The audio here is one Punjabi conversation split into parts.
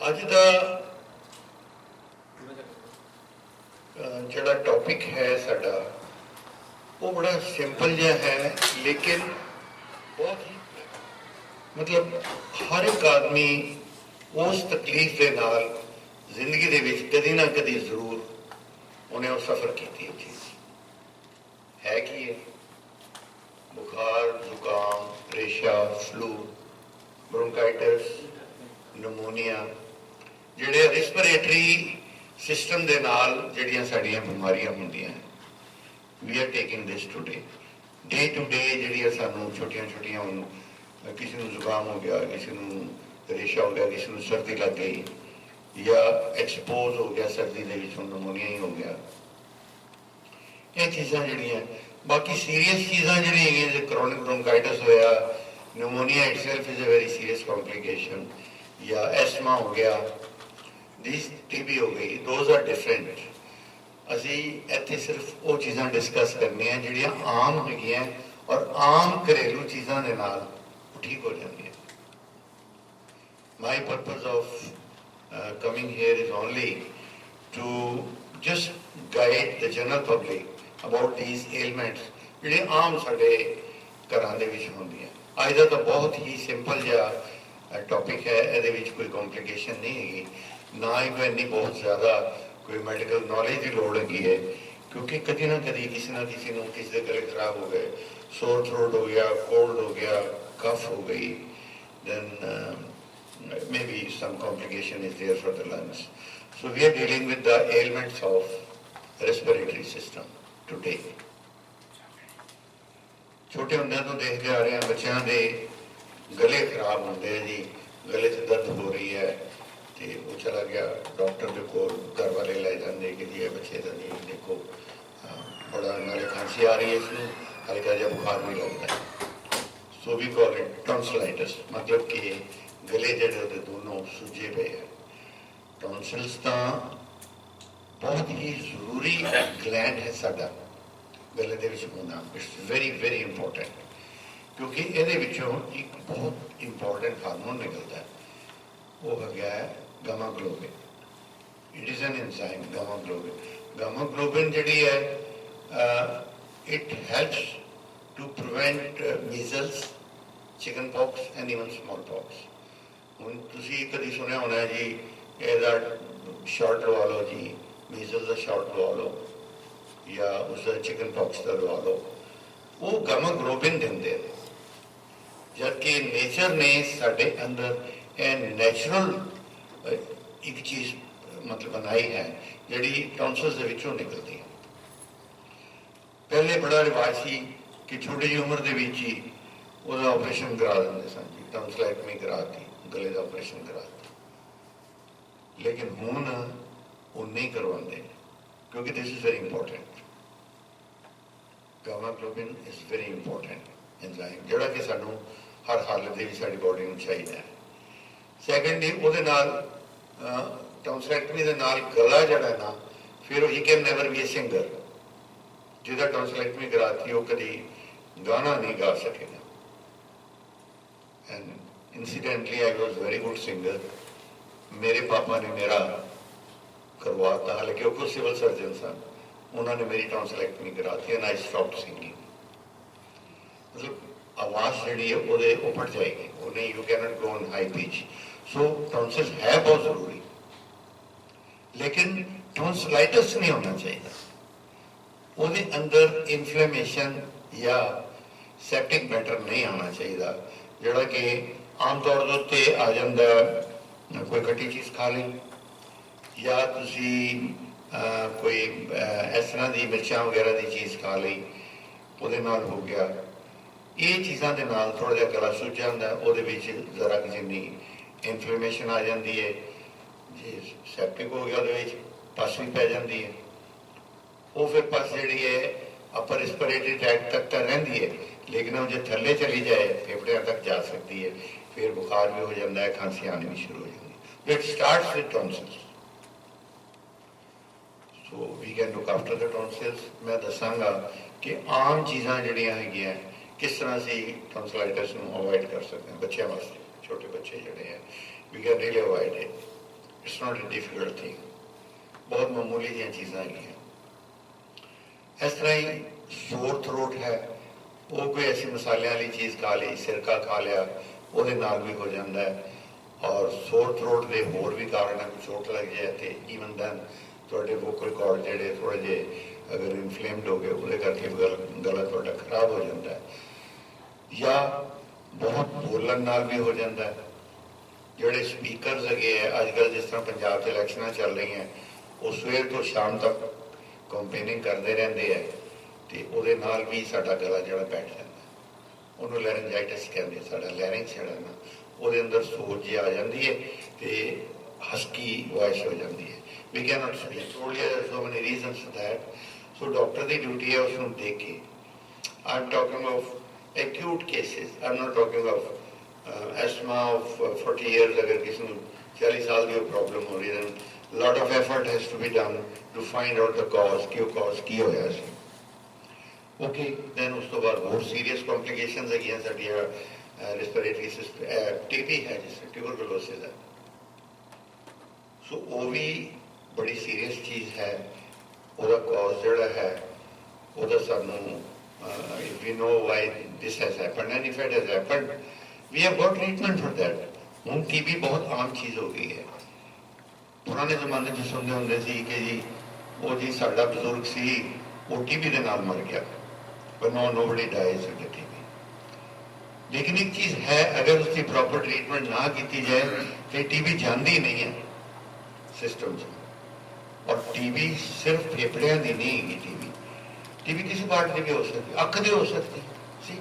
ਅੱਜ ਦਾ ਜਿਹੜਾ ਟੌਪਿਕ ਹੈ ਸਾਡਾ ਉਹ ਬੜਾ ਸਿੰਪਲ ਜਿਹਾ ਹੈ, ਲੇਕਿन बहुत ही मतलब हर एक आदमी उस तकलीफ के नाल जिंदगी दे विच कदी ना कदी जरूर उन्हें वो सफ़र की चीज़ है कि बुखार, जुकाम, रेशा, फ्लू, ब्रोंकाइटिस, नमोनिया, जिहड़े रिस्पिरेटरी सिस्टम दे नाल जिहड़ियां साडियां बीमारियां हुंदियां हैं। We are taking this today day to day जिहड़ियां सानूं छोटियां छोटियां हुण किसी नूं जुकाम हो गया, किसी नूं रेशा हो गया, किसी नूं सर्दी लग गई या एक्सपोज हो गया सर्दी दे विच हुण नमोनिया ही हो गया। ये चीज़ां जिहड़ियां बाकी सीरीयस चीज़ां जिहड़ियां हैगियां क्रोनिक ब्रोंकाइटिस होया, pneumonia itself is a very serious complication, या एस्मा हो गया, दिस टीबी हो गई, दोज आर डिफरेंट। असी इत्थे सिर्फ वो चीज़ां डिस्कस करनियां जिहड़ियां आम हैगियां और आम घरेलू चीज़ां दे नाल ठीक हो जांदियां। My purpose of coming here is only to just guide the general public about these elements जिहड़े आम साडे घरां दे विच हुंदियां। अज दा तां बहुत ही सिंपल जिहा टॉपिक है, इहदे विच कोई कॉम्प्लीकेशन नहीं हैगी, ना ही कोई इन्नी बहुत ज़्यादा कोई मैडिकल नॉलेज की लोड़ लगी है, क्योंकि कभी ना कभी किसी ना किसी को किसी के गले खराब हो गए, सोर थ्रोट हो गया, कोल्ड हो गया, कफ हो गई, then maybe some complication is there for the lungs. So we are dealing with the ailments of respiratory system today. छोटे होंदे तो देखते आ रहे हैं बच्चों के गले खराब होंगे जी, गले से दर्द हो रही है, तो वो चला गया डॉक्टर के कोल, घर वाले लै जाते कि जी बच्चे का नहीं देखो बड़ा नाले खांसी आ रही है, इसमें हल्का जहा बुखार भी लगता है। So we call it tonsillitis, मतलब कि गले जड़े दोनों सुजे पे है। टॉन्सिल्स तो बहुत ही जरूरी ग्लैंड है साडा गले दे विच होना, इट्स वेरी वेरी इंपॉर्टेंट, क्योंकि ये एक बहुत इंपॉर्टेंट हार्मोन निकलता है, वो हो गया है gamma globin. It is an enzyme gamma globin. Gamma globin जिहड़ी है it helps to prevent measles, chickenpox and even smallpox. हुण तुसीं कदी सुनिया होना है जी इहदा शॉट लवा लो जी, मीजल्स का शॉट लवा लो या उसका चिकन पॉक्स का लवा लो, वो गामा ग्लोबिन देंदे, जबकि नेचर ने साडे अंदर नैचुरल एक चीज़ मतलब बनाई है जिहड़ी टॉन्सिल्स दे विचों निकलती है। पहले बड़ा रिवाज सी कि छोटी जी उम्र दे विच ही उसका ऑपरेशन करा देंगे सन जी, टॉन्सिलैक्टमी करा दी, गले का ऑपरेशन करा दी, लेकिन हुण वो नहीं करवाते, क्योंकि this is very important. Gamma globin is very important enzyme जिहड़ा कि सानू हर हालत दे विच साडी बॉडी नूं चाहीदा है। सैकेंडली ਉਹਦੇ ਨਾਲ टॉन्सिलैक्टमी ਦੇ ਨਾਲ गला ਜਿਹੜਾ ना, फिर ही can never be a singer. ਜਿਹਦਾ टॉन्सिलैक्टमी कराती वो कभी गाना नहीं गा सकेगा। And incidentally I was very good singer. मेरे पापा ने मेरा करवाता, हालांकि वो खुद सिविल सर्जन सन, उन्होंने मेरी टॉन्सिलैक्टमी कराती एंड आई स्टॉप्ड सिंगिंग। मतलब आवाज़ जी वो फट जाएगी, वो नहीं, you can not go on high pitch. So tonsil है बहुत जरूरी, लेकिन टॉन्सिलाइटिस नहीं होना चाहिए। ਉਹਦੇ अंदर इन्फ्लेमेशन या सैप्टिक मैटर नहीं आना चाहिए, जोड़ा कि आम तौर के उत्ते आ जाता, कोई खट्टी चीज़ खा ली या तुसी कोई इस तरह की मिर्चा वगैरह की चीज़ खा ली, ਉਹਦੇ ਨਾਲ हो गया। ये चीज़ों के नाल थोड़ा जिहा गला सुज जाता, वो जरा जिन्नी इन्फ्लेमेशन आ जाती है, जे सैप्टिक हो गया वो पस भी पै जाती है, वो फिर पस जी है अपर रिस्पिरेटरी ट्रैक्ट तक तो रही है, लेकिन वो जो थले चली जाए फेफड़िया तक जा सकती है, फिर बुखार भी हो जाता है, खांसी आनी भी शुरू हो जाती है। It starts with tonsils, so we can look after the tonsils. मैं दसांगा कि आम चीज़ां जिहड़ियां हैगियां किस तरह से टॉन्सिलाइटिस को अवॉइड कर सकते हैं बच्चों वास्ते। छोटे बच्चे जोड़े हैं we can really avoid it. It's not a difficult thing, बहुत मामूली जी चीज़ां हैं। इस तरह ही सोर थ्रोट है, वो कोई ऐसी मसाले वाली चीज़ खा ली, सिरका खा लिया, वो भी हो जाता है। और सोर थ्रोट के होर भी कारण है, चोट लग जाए तो ईवन दैन थोड़े वोकल कॉर्ड जोड़े थोड़े जे अगर इनफ्लेम्ड हो गए वो करके गला थोड़ा खराब हो जाता है, या बहुत बोलन नाल भी हो जाता है। जोड़े स्पीकर लगे है अजकल, जिस तरह पंजाब से इलैक्शन चल रही हैं, वो सवेर तो शाम तक कंपेनिंग करते रहते हैं, तो वो भी साडा गला जो बैठ जाता है, उन्होंने लैरेंजाइटिस कहते, साडा लैरिंग्स जिहड़ा ना वो अंदर सोज जी आ जाती है, तो हस्की वॉइस हो जाती है, we can not speak. So many reasons for that. So doctor की ड्यूटी है उसको देख के, I am talking of acute cases, I am not talking of asthma of 40 years. अगर किसी को 40 साल की प्रॉब्लम हो रही है, lot of effort has to be done to find out the cause कि वो कॉज की होया सी। ओके, दैन उस तो बाद होर सीरीयस कॉम्प्लीकेशंस है साडियां रिस्पिरेटरी सिस्टम, टीबी है जिसमें ट्यूबरकुलोसिस है, सो वो भी बड़ी सीरीयस चीज़ है। ਉਹਦਾ कॉज जोड़ा है ਉਹਦਾ ਸਾਨੂੰ if we know why this has happened and if it has happened we have got treatment for that। ਹੁਣ टीबी बहुत आम चीज़ हो गई है। पुराने जमाने में सुनते होंगे सी कि जी वो जी साडा बजुर्ग सी वो टीबी के नाल मर गया, पर nobody dies with the TB। लेकिन एक चीज़ है, अगर उसकी प्रॉपर ट्रीटमेंट ना की जाए तो टीबी जाती नहीं है सिस्टम से। और टीबी सिर्फ फेफड़ियां की नहीं है, टीबी किसी पार्ट की भी हो सकती, अख की हो सकती सी,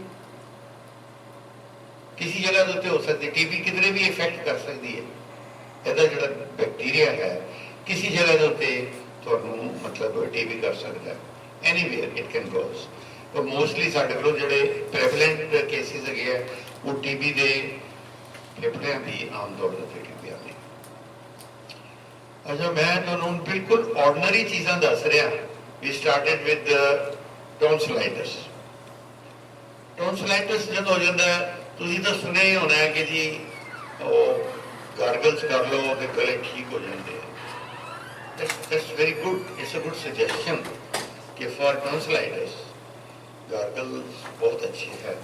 किसी जगह के हो सकती। टीबी किधरे भी इफेक्ट कर सकती है। ਇਹਦਾ ਜਿਹੜਾ बैक्टीरिया है किसी जगह के उत्ते ਤੁਹਾਨੂੰ मतलब टीबी कर सकता है, एनीवेयर इट कैन कॉज। पर मोस्टली साढ़े को जोड़े प्रेवलेंट केसिस है वो टीबी के फेफड़ियां की आम तौर पर टीबी आती। अच्छा, मैं तुहानू बिल्कुल ऑर्डनरी चीज़ां दस रहा। We started with tonsillitis. Tonsillitis जब हो जाता है, तुसीं तो सुनिया ही होना है कि जी वो गार्गल्स कर लो तो गले ठीक हो जाते हैं। That's very good, it's a good suggestion कि फॉर टॉन्सिलाइटिस गार्गल्स बहुत अच्छी है।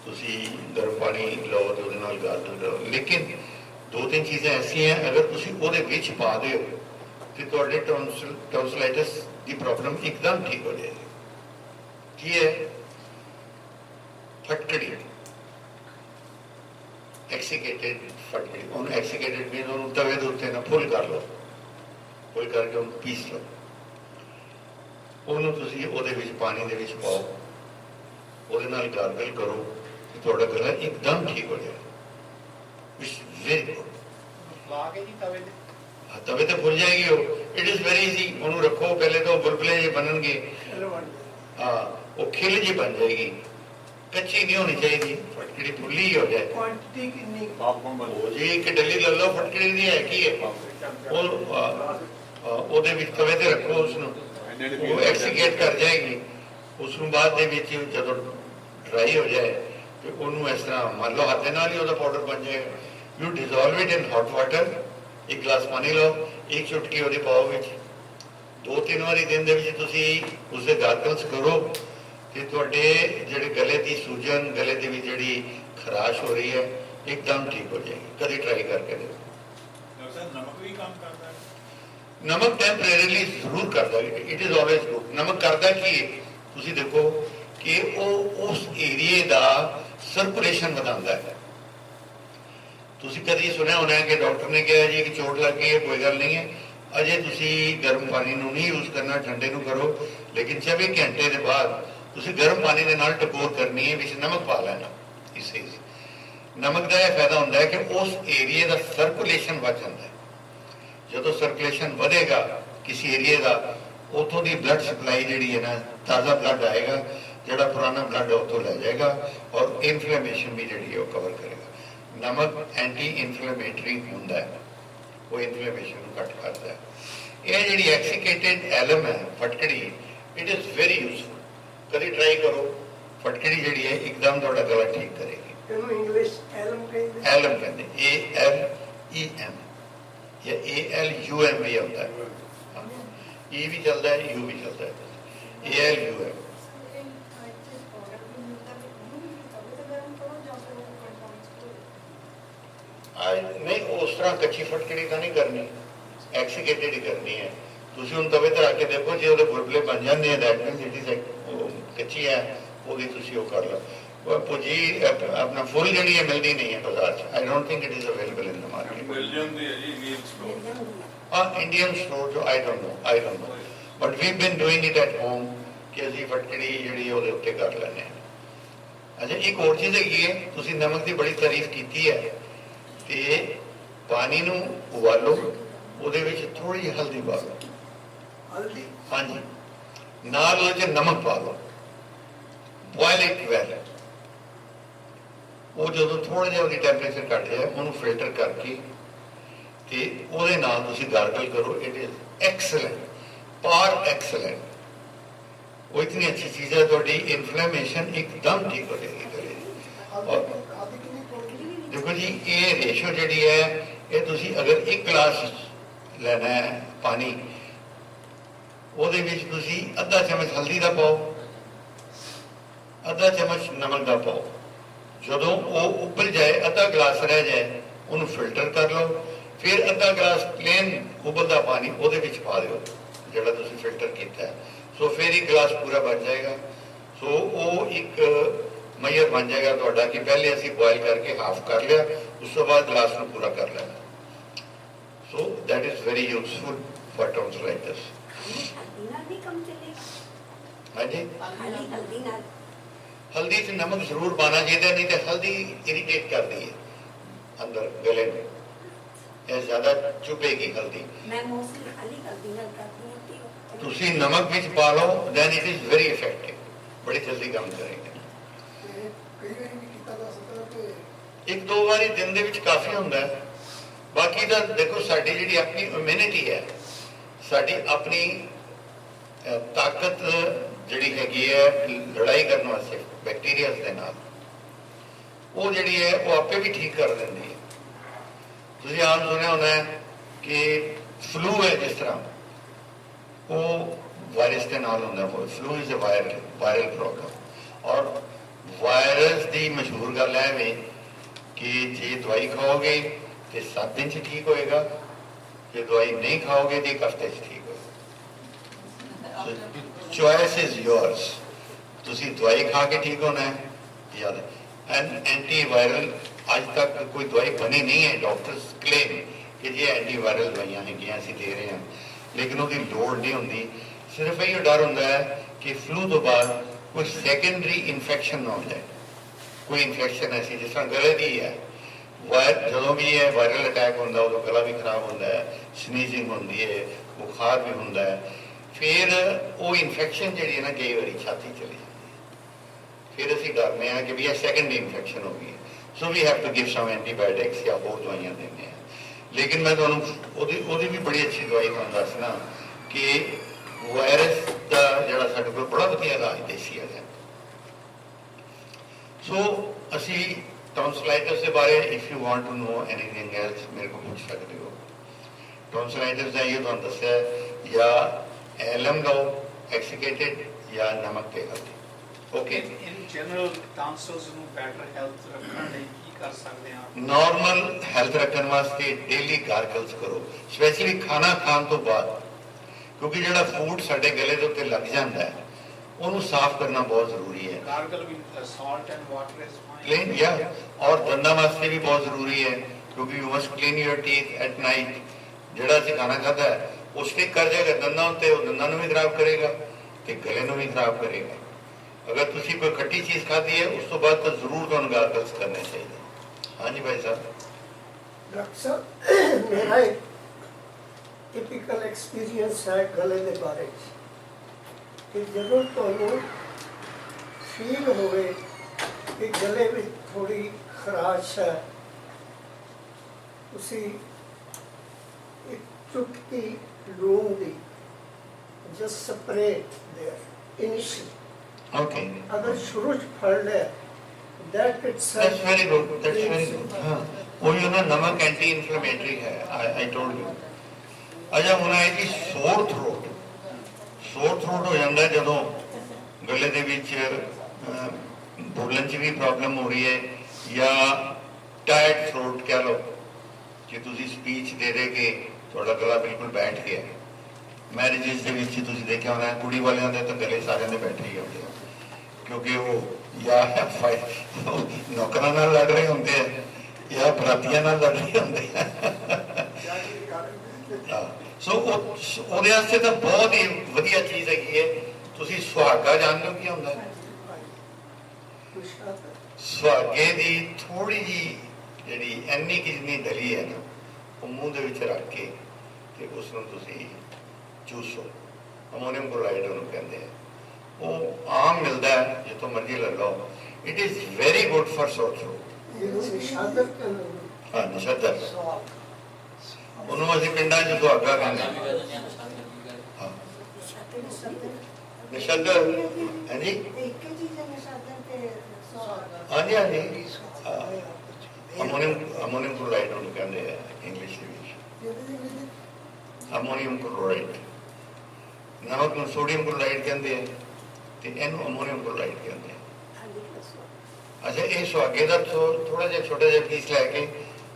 तुसीं गर्म पानी लो तो उसदे नाल गार्गल करो, लेकिन दो तीन चीज़ें ऐसी हैं, अगर तुसीं ਉਹਦੇ ਵਿੱਚ पा दो तो ਤੁਹਾਡੇ टॉन्सिलाइटिस की प्रॉब्लम एकदम ठीक हो जाएगी। की है? फटकड़ी, एक्सीकेटेड फटकड़ी। उन्होंने एक्सीकेटेड मीन उन्होंने तवे के उत्ते ना फुल कर लो, फुल करके उन्होंने पीस लो, उन्होंने तुसीं ਉਹਦੇ ਵਿੱਚ पानी ਦੇ ਵਿੱਚ पाओ, ਉਹਦੇ ਨਾਲ गार्गल करो तो ਤੁਹਾਡਾ गला एकदम ठीक हो जाएगा। तवे तो फुल जाएगी वो, इट इज वेरी इजी। उन्होंने रखो, पहले तो बुलबुले जे बननगे, हाँ वो खिल जी बन जाएगी, कच्ची नहीं होनी चाहिए, फटकड़ी फुली हो जाए। वो जी एक डली ले लो फटकड़ी दी है की है, ਉਹਦੇ ਵਿੱਚ तवे ते रखो, उसनों वो एक्सीकेट कर जाएगी। उसनों बाद दे विच जदों ड्राई हो जाए तो उन्होंने इस तरह मान लो हाथ नाल ही ਉਹਦਾ पाउडर बन जाएगा। You dissolve it in hot water, एक गिलास पानी लो, एक चुटकी ਉਹਦੀ ਪਾਓ ਵਿੱਚ, 2-3 ਵਾਰੀ दिन ਦੇ ਵਿੱਚ ਤੁਸੀਂ ਉਸਦੇ ਗਾਰਗਲਸ ਕਰੋ ਤੇ ਤੁਹਾਡੇ ਜਿਹੜੇ गले की सूजन, गले ਦੀ ਜਿਹੜੀ खराश हो रही है एकदम ठीक हो जाएगी। कभी ट्राई करके देखो। नमक भी काम करता है? नमक टेम्परेरीली जरूर करता है, इट इज ऑलवेज गुड। नमक करता की ਤੁਸੀਂ देखो कि ਉਹ उस एरिए का सर्कुलेशन ਵਧਾਉਂਦਾ है। ਤੁਸੀਂ कभी सुनिया होना है कि डॉक्टर ने कहा जी कि चोट लग गई है, कोई गल नहीं है, अजे तुसी गर्म पानी नूं नहीं यूज करना, ठंडे नूं करो, लेकिन 24 घंटे के बाद तुसी गर्म पानी के नाल टकोर करनी है, विच नमक पा लेना। इसे नमक का यह फायदा होता है कि उस एरिए का सर्कुलेशन बढ़ जाता है। जो सर्कुलेशन बढ़ेगा किसी एरिए का, उतों की ब्लड सप्लाई जी है ना, ताज़ा ब्लड आएगा, जोड़ा पुराना ब्लड है उतों लै जाएगा, और इन्फ्लेमेशन भी जी कवर करेगा। नमक एंटी इन्फ्लेमेटरी होंदा है, वो इन्फ्लेमेशन को घट करता है। यह जी एक्सीकेटेड एलम है फटकड़ी, इट इज़ वेरी यूजफुल। कभी ट्राई करो, फटकड़ी जी है एकदम थोड़ा गला ठीक करेगी। इंग्लिश एलम कहते, एलम कहते, ALEM, ਜਾਂ ALUM ਵੀ ਆਉਂਦਾ ਹੈ, E ਵੀ ਚੱਲਦਾ ਹੈ, U ਵੀ ਚੱਲਦਾ ਹੈ, ALUM। ਨਹੀਂ ਉਸ ਤਰ੍ਹਾਂ ਕੱਚੀ ਫਟਕੜੀ ਤਾਂ ਨਹੀਂ ਕਰਨੀ, ਐਕਸੀਕੇਟਡ ਹੀ ਕਰਨੀ ਹੈ। ਤੁਸੀਂ ਹੁਣ ਤਵੇ ਤੇ ਰੱਖ ਕੇ ਦੇਖੋ, ਜੇ ਉਹਦੇ ਬੁਲਬੁਲੇ ਬਣ ਜਾਂਦੇ ਆ ਦੈਟ ਮੀਨਸ ਇਟ ਇਜ਼ ਕੱਚੀ ਹੈ, ਉਹਦੀ ਤੁਸੀਂ ਉਹ ਕਰ ਲਓ। ਪੁੱਜੀ ਆਪਣਾ ਫੁੱਲ ਜਿਹੜੀ ਹੈ ਮਿਲਦੀ ਨਹੀਂ ਹੈ ਬਾਜ਼ਾਰ 'ਚ। I don't think it is available in the market. ਮਿਲ ਜਾਂਦੀ ਹੈ ਜੀ ਇੰਡੀਅਨ ਸਟੋਰ। ਹਾਂ, ਇੰਡੀਅਨ ਸਟੋਰ ਜੋ I don't know but we been doing it at home ਕਿ ਅਸੀਂ ਫਟਕੜੀ ਜਿਹੜੀ ਉਹਦੇ ਉੱਤੇ ਕਰ ਲੈਂਦੇ ਹਾਂ। ਅੱਛਾ, ਇੱਕ ਹੋਰ ਚੀਜ਼ ਹੈਗੀ ਹੈ, ਤੁਸੀਂ ਨਮਕ ਦੀ ਬੜੀ ਤਾਰੀਫ ਕੀਤੀ ਹੈ, ਤੇ ਪਾਣੀ ਨੂੰ ਉਬਾਲੋ, ਉਹਦੇ ਵਿੱਚ ਥੋੜੀ ਜਿਹੀ ਹਲਦੀ ਪਾ ਲਓ। ਹਲਦੀ? ਹਾਂਜੀ, ਨਾਲ ਉਹਦੇ 'ਚ ਨਮਕ ਪਾ ਲਓ, ਬੋਇਲ ਇਟ ਵੈਲ। ਉਹ ਜਦੋਂ ਥੋੜਾ ਜਿਹਾ ਉਹਦੀ ਟੈਂਪਰੇਚਰ ਘੱਟ ਜਾਏ, ਉਹਨੂੰ ਫਿਲਟਰ ਕਰਕੇ ਤੇ ਉਹਦੇ ਨਾਲ ਤੁਸੀਂ ਗਾਰਗਲ ਕਰੋ। ਇਟ ਇਜ਼ ਐਕਸਲੈਂਟ, ਪਾਰ ਐਕਸਲੈਂਟ। ਉਹ ਇਤਨੀ ਅੱਛੀ ਚੀਜ਼ ਹੈ, ਤੁਹਾਡੀ ਇਨਫਲੇਮੇਸ਼ਨ ਇੱਕਦਮ ਠੀਕ ਹੋ ਜਾਏਗੀ ਗਲੇ ਦੀ। ਔਰ ਦੇਖੋ ਜੀ, ਇਹ ਰੇਸ਼ੋ ਜਿਹੜੀ ਹੈ, ਇਹ ਤੁਸੀਂ ਅਗਰ 1 ਗਲਾਸ ਲੈਣਾ ਹੈ ਪਾਣੀ, ਉਹਦੇ ਵਿੱਚ ਤੁਸੀਂ ਅੱਧਾ ਚਮਚ ਹਲਦੀ ਦਾ ਪਾਓ, ਅੱਧਾ ਚਮਚ ਨਮਕ ਦਾ ਪਾਓ। ਜਦੋਂ ਉਹ ਉੱਬਲ ਜਾਏ, ਅੱਧਾ ਗਲਾਸ ਰਹਿ ਜਾਏ, ਉਹਨੂੰ ਫਿਲਟਰ ਕਰ ਲਓ, ਫਿਰ ਅੱਧਾ ਗਲਾਸ ਪਲੇਨ ਉਬਲਦਾ ਪਾਣੀ ਉਹਦੇ ਵਿੱਚ ਪਾ ਦਿਓ ਜਿਹੜਾ ਤੁਸੀਂ ਫਿਲਟਰ ਕੀਤਾ ਹੈ। ਸੋ ਫਿਰ 1 ਗਲਾਸ ਪੂਰਾ ਬਣ ਜਾਏਗਾ। ਸੋ ਉਹ ਇੱਕ ਮੇਜਰ ਬਣ ਜਾਏਗਾ ਤੁਹਾਡਾ ਕਿ ਪਹਿਲੇ ਅਸੀਂ ਬੋਇਲ ਕਰਕੇ ਹਾਫ ਕਰ ਲਿਆ, ਉਸ ਤੋਂ ਬਾਅਦ ਗਲਾਸ ਨੂੰ ਪੂਰਾ ਕਰ ਲੈਣਾ। So that is very useful for tonsillitis. ਹਾਂਜੀ, ਹਲਦੀ 'ਚ ਨਮਕ ਜ਼ਰੂਰ ਪਾਣਾ ਚਾਹੀਦਾ, ਨਹੀਂ ਤੇ ਹਲਦੀ ਇਰੀਟੇਟ ਕਰਦੀ ਹੈ ਅੰਦਰ ਗਲੇ ਨੂੰ, ਇਹ ਜ਼ਿਆਦਾ ਚੁਭੇਗੀ ਹਲਦੀ। ਤੁਸੀਂ ਨਮਕ ਵਿੱਚ ਪਾ ਲਓ, then it is very effective, ਬੜੀ ਜਲਦੀ ਕੰਮ ਕਰੇਗਾ। 1-2 ਵਾਰੀ ਦਿਨ ਦੇ ਵਿੱਚ ਕਾਫੀ ਹੁੰਦਾ ਹੈ। ਬਾਕੀ ਤਾਂ ਦੇਖੋ, ਸਾਡੀ ਜਿਹੜੀ ਆਪਣੀ ਇਮਿਊਨਿਟੀ ਹੈ, ਸਾਡੀ ਆਪਣੀ ਤਾਕਤ ਜਿਹੜੀ ਹੈਗੀ ਹੈ ਲੜਾਈ ਕਰਨ ਵਾਸਤੇ ਬੈਕਟੀਰੀਆ ਦੇ ਨਾਲ, ਉਹ ਜਿਹੜੀ ਹੈ ਉਹ ਆਪੇ ਵੀ ਠੀਕ ਕਰ ਦਿੰਦੀ ਹੈ। ਤੁਸੀਂ ਆਮ ਸੁਣਿਆ ਹੋਣਾ ਹੈ ਕਿ ਫਲੂ ਹੈ ਜਿਸ ਤਰ੍ਹਾਂ, ਉਹ ਵਾਇਰਸ ਦੇ ਨਾਲ ਹੁੰਦਾ ਹੈ। Flu is a viral problem. ਔਰ ਵਾਇਰਸ ਦੀ ਮਸ਼ਹੂਰ ਗੱਲ ਹੈ ਐਵੇਂ ਕਿ ਜੇ ਦਵਾਈ ਖਾਓਗੇ ਤੇ 7 ਦਿਨ 'ਚ ਠੀਕ ਹੋਏਗਾ, ਜੇ ਦਵਾਈ ਨਹੀਂ ਖਾਓਗੇ ਤੇ 1 ਹਫ਼ਤੇ 'ਚ ਠੀਕ ਹੋਏਗਾ। Choice is yours. ਤੁਸੀਂ ਦਵਾਈ ਖਾ ਕੇ ਠੀਕ ਹੋਣਾ ਹੈ ਜਾਂ ਐਂਟੀਵਾਇਰਲ ਅੱਜ ਤੱਕ ਕੋਈ ਦਵਾਈ ਬਣੀ ਨਹੀਂ ਹੈ। ਡਾਕਟਰਸ ਕਲੇਮ ਕਿ ਜੇ ਐਂਟੀਵਾਇਰਲ ਦਵਾਈਆਂ ਹੈਗੀਆਂ ਅਸੀਂ ਦੇ ਰਹੇ ਹਾਂ, ਲੇਕਿਨ ਉਹਦੀ ਲੋੜ ਨਹੀਂ ਹੁੰਦੀ। ਸਿਰਫ ਇਹ ਡਰ ਹੁੰਦਾ ਹੈ ਕਿ ਫਲੂ ਤੋਂ ਬਾਅਦ ਕੋਈ ਸੈਕੰਡਰੀ ਇਨਫੈਕਸ਼ਨ ਨਾ ਹੋ ਜਾਏ। ਕੋਈ ਇਨਫੈਕਸ਼ਨ ਐਸੀ ਜਿਸ ਤਰ੍ਹਾਂ ਗਲੇ ਦੀ ਹੈ, ਜਦੋਂ ਵੀ ਇਹ ਵਾਇਰਲ ਅਟੈਕ ਹੁੰਦਾ ਉਦੋਂ ਗਲਾ ਵੀ ਖਰਾਬ ਹੁੰਦਾ ਹੈ, ਸਨੀਜ਼ਿੰਗ ਹੁੰਦੀ ਹੈ, ਬੁਖਾਰ ਵੀ ਹੁੰਦਾ ਹੈ। ਫਿਰ ਉਹ ਇਨਫੈਕਸ਼ਨ ਜਿਹੜੀ ਹੈ ਨਾ, ਕਈ ਵਾਰੀ ਛਾਤੀ ਚਲੀ ਜਾਂਦੀ ਹੈ। ਫਿਰ ਅਸੀਂ ਡਰਦੇ ਹਾਂ ਕਿ ਵੀ ਇਹ ਸੈਕੰਡਰੀ ਇਨਫੈਕਸ਼ਨ ਹੋ ਗਈ ਹੈ, so we have to give some antibiotics ਜਾਂ ਹੋਰ ਦਵਾਈਆਂ ਦਿੰਦੇ ਹਾਂ। ਲੇਕਿਨ ਮੈਂ ਤੁਹਾਨੂੰ ਉਹਦੀ ਵੀ ਬੜੀ ਅੱਛੀ ਦਵਾਈ ਤੁਹਾਨੂੰ ਦੱਸਣਾ ਕਿ ਵਾਇਰਸ ਦਾ ਜਿਹੜਾ ਸਾਡੇ ਕੋਲ ਬੜਾ ਵਧੀਆ ਇਲਾਜ ਦੇਸੀ ਹੈਗਾ। ਸੋ ਅਸੀਂ ਟੌਂਸਿਲਾਈਟਿਸ ਦੇ ਬਾਰੇ if you want to know anything else ਮੇਰੇ ਕੋਲ ਪੁੱਛ ਸਕਦੇ ਹੋ। ਟੌਂਸਿਲਾਈਟਿਸ ਦਾ ਇਹ ਤੁਹਾਨੂੰ ਦੱਸਿਆ, ਜਾਂ ਐਲਮ ਲਓ ਐਕਸੀਕੇਟਡ ਜਾਂ ਨਮਕ ਤੇ ਹਲਦੀ। ਓਕੇ, ਇਨ ਜਨਰਲ ਟੌਂਸਿਲਸ ਨੂੰ ਬੈਟਰ ਹੈਲਥ ਰੱਖਣ ਲਈ ਕੀ ਕਰ ਸਕਦੇ ਹਾਂ? ਨਾਰਮਲ ਹੈਲਥ ਰੱਖਣ ਵਾਸਤੇ ਡੇਲੀ ਗਾਰਗਲਸ ਕਰੋ, ਸਪੈਸ਼ਲੀ ਖਾਣਾ ਖਾਣ ਤੋਂ ਬਾਅਦ, ਕਿਉਂਕਿ ਜਿਹੜਾ ਫੂਡ ਸਾਡੇ ਗਲੇ ਦੇ ਉੱਤੇ ਲੱਗ ਜਾਂਦਾ ਹੈ ਉਹਨੂੰ ਸਾਫ਼ ਕਰਨਾ ਬਹੁਤ ਜ਼ਰੂਰੀ ਹੈ। Gargle with salt and water is clean ਜਾਂ ਔਰ ਦੰਦਾਂ ਵਾਸਤੇ ਵੀ ਬਹੁਤ ਜ਼ਰੂਰੀ ਹੈ, ਕਿਉਂਕਿ you must clean your teeth at night. ਜਿਹੜਾ ਅਸੀਂ ਖਾਣਾ ਖਾਧਾ ਹੈ ਉਹ ਸਟਿਕ ਕਰ ਜਾਏਗਾ ਦੰਦਾਂ ਉੱਤੇ, ਉਹ ਦੰਦਾਂ ਨੂੰ ਵੀ ਖਰਾਬ ਕਰੇਗਾ ਤੇ ਗਲੇ ਨੂੰ ਵੀ ਖਰਾਬ ਕਰੇਗਾ। ਅਗਰ ਤੁਸੀਂ ਕੋਈ ਖੱਟੀ ਚੀਜ਼ ਖਾਧੀ ਹੈ ਉਸ ਤੋਂ ਬਾਅਦ ਤਾਂ ਜ਼ਰੂਰ ਤੁਹਾਨੂੰ ਗਾਰਗਲਸ ਕਰਨੇ ਚਾਹੀਦੇ। ਹਾਂਜੀ ਭਾਈ ਸਾਹਿਬ। ਡਾਕਟਰ ਸਾਹਿਬ, ਮੇਰਾ ਇੱਕ ਟਿਪੀਕਲ ਐਕਸਪੀਰੀਅੰਸ ਹੈ ਗਲੇ ਦੇ ਬਾਰੇ ਕਿ ਜਦੋਂ ਤੁਹਾਨੂੰ ਫੀਲ ਹੋਵੇ ਕਿ ਗਲੇ ਵਿੱਚ ਥੋੜੀ ਖਰਾਸ਼ ਹੈ, ਤੁਸੀਂ ਇੱਕ ਚੁਟਕੀ ਲੂਣ ਦੀ just spray there initially, Okay. ਅਗਰ ਸ਼ੁਰੂ ਚ ਫੜ ਲਿਆ that itself That's very good. That's very good. हाँ. ਉਹੀ ਉਹਨਾਂ ਨਮਕ ਐਂਟੀ ਇਨਫਲੇਮੇਟਰੀ ਹੈ, ਆਈ ਟੋਲਡ ਯੂ। ਅੱਛਾ ਹੁਣ ਆਏ ਜੀ ਸੋਰ ਥਰੋਟ। ਸੋਰ ਥਰੋਟ ਹੋ ਜਾਂਦਾ ਜਦੋਂ ਗਲੇ ਦੇ ਵਿੱਚ ਬੋਲਣ 'ਚ ਵੀ ਪ੍ਰੋਬਲਮ ਹੋ ਰਹੀ ਹੈ, ਜਾਂ ਟਾਇਰਡ ਥਰੋਟ ਕਹਿ ਲਓ, ਕਿ ਤੁਸੀਂ ਸਪੀਚ ਦੇ ਦੇ ਕੇ ਤੁਹਾਡਾ ਗਲਾ ਬਿਲਕੁਲ ਬੈਠ ਗਿਆ। ਮੈਰਿਜਸ ਦੇ ਵਿੱਚ ਤੁਸੀਂ ਦੇਖਿਆ ਹੋਣਾ, ਕੁੜੀ ਵਾਲਿਆਂ ਦੇ ਤਾਂ ਗਲੇ ਸਾਰਿਆਂ ਦੇ ਬੈਠੇ ਹੀ ਹੁੰਦੇ ਆ, ਕਿਉਂਕਿ ਉਹ ਜਾਂ ਨੌਕਰਾਂ ਨਾਲ ਲੜ ਰਹੇ ਹੁੰਦੇ ਆ ਜਾਂ ਬਰਾਤੀਆਂ ਨਾਲ ਲੜ ਰਹੇ ਹੁੰਦੇ ਆ। ਸੋ ਉਹਦੇ ਵਾਸਤੇ ਤਾਂ ਬਹੁਤ ਹੀ ਵਧੀਆ ਚੀਜ਼ ਹੈਗੀ ਹੈ। ਤੁਸੀਂ ਸੁਹਾਗਾ ਜਾਣਦੇ ਹੋ ਕੀ ਹੁੰਦਾ ਹੈ? ਸੁਹਾਗੇ ਦੀ ਥੋੜੀ ਜੀ ਜਿਹੜੀ ਇੰਨੀ ਕਿ ਜਿੰਨੀ ਦਲੀ ਹੈ ਨਾ, ਉਹ ਮੂੰਹ ਦੇ ਵਿੱਚ ਰੱਖ ਕੇ ਤੇ ਉਸ ਨੂੰ ਤੁਸੀਂ ਚੂਸੋ। ਅਮੋਨੀਅਮ ਕਲੋਰਾਈਡ ਉਹਨੂੰ ਕਹਿੰਦੇ ਆ। ਉਹ ਆਮ ਮਿਲਦਾ ਹੈ, ਜਿੱਥੋਂ ਮਰਜ਼ੀ ਲੈ ਲਓ। It is very good for sore throat. ਹਾਂ, ਨਿਸ਼ਾਦਰ ਉਹਨੂੰ ਅਸੀਂ ਪਿੰਡਾਂ 'ਚ ਸੁਹਾਗਾ ਕਹਿੰਦੇ ਹਾਂ। ਨਿਸ਼ਾਦਰ ਹੈ ਜੀ, ਹਾਂਜੀ ਹਾਂਜੀ। ਅਮੋਨੀਅਮ ਕਲੋਰਾਈਡ ਉਹਨੂੰ ਕਹਿੰਦੇ ਆ ਇੰਗਲਿਸ਼ ਦੇ ਵਿੱਚ। ਅਮੋਨੀਅਮ ਕਲੋਰਾਈਡ, ਨਮਕ ਨੂੰ ਸੋਡੀਅਮ ਕਲੋਰਾਈਡ ਕਹਿੰਦੇ ਆ ਤੇ ਇਹਨੂੰ ਅਮੋਨੀਅਮ ਕਲੋਰਾਈਡ ਕਹਿੰਦੇ ਆ। ਅੱਛਾ, ਇਹ ਸੁਹਾਗੇ ਦਾ ਥੋੜਾ ਜਿਹਾ ਛੋਟਾ ਜਿਹਾ ਪੀਸ ਲੈ ਕੇ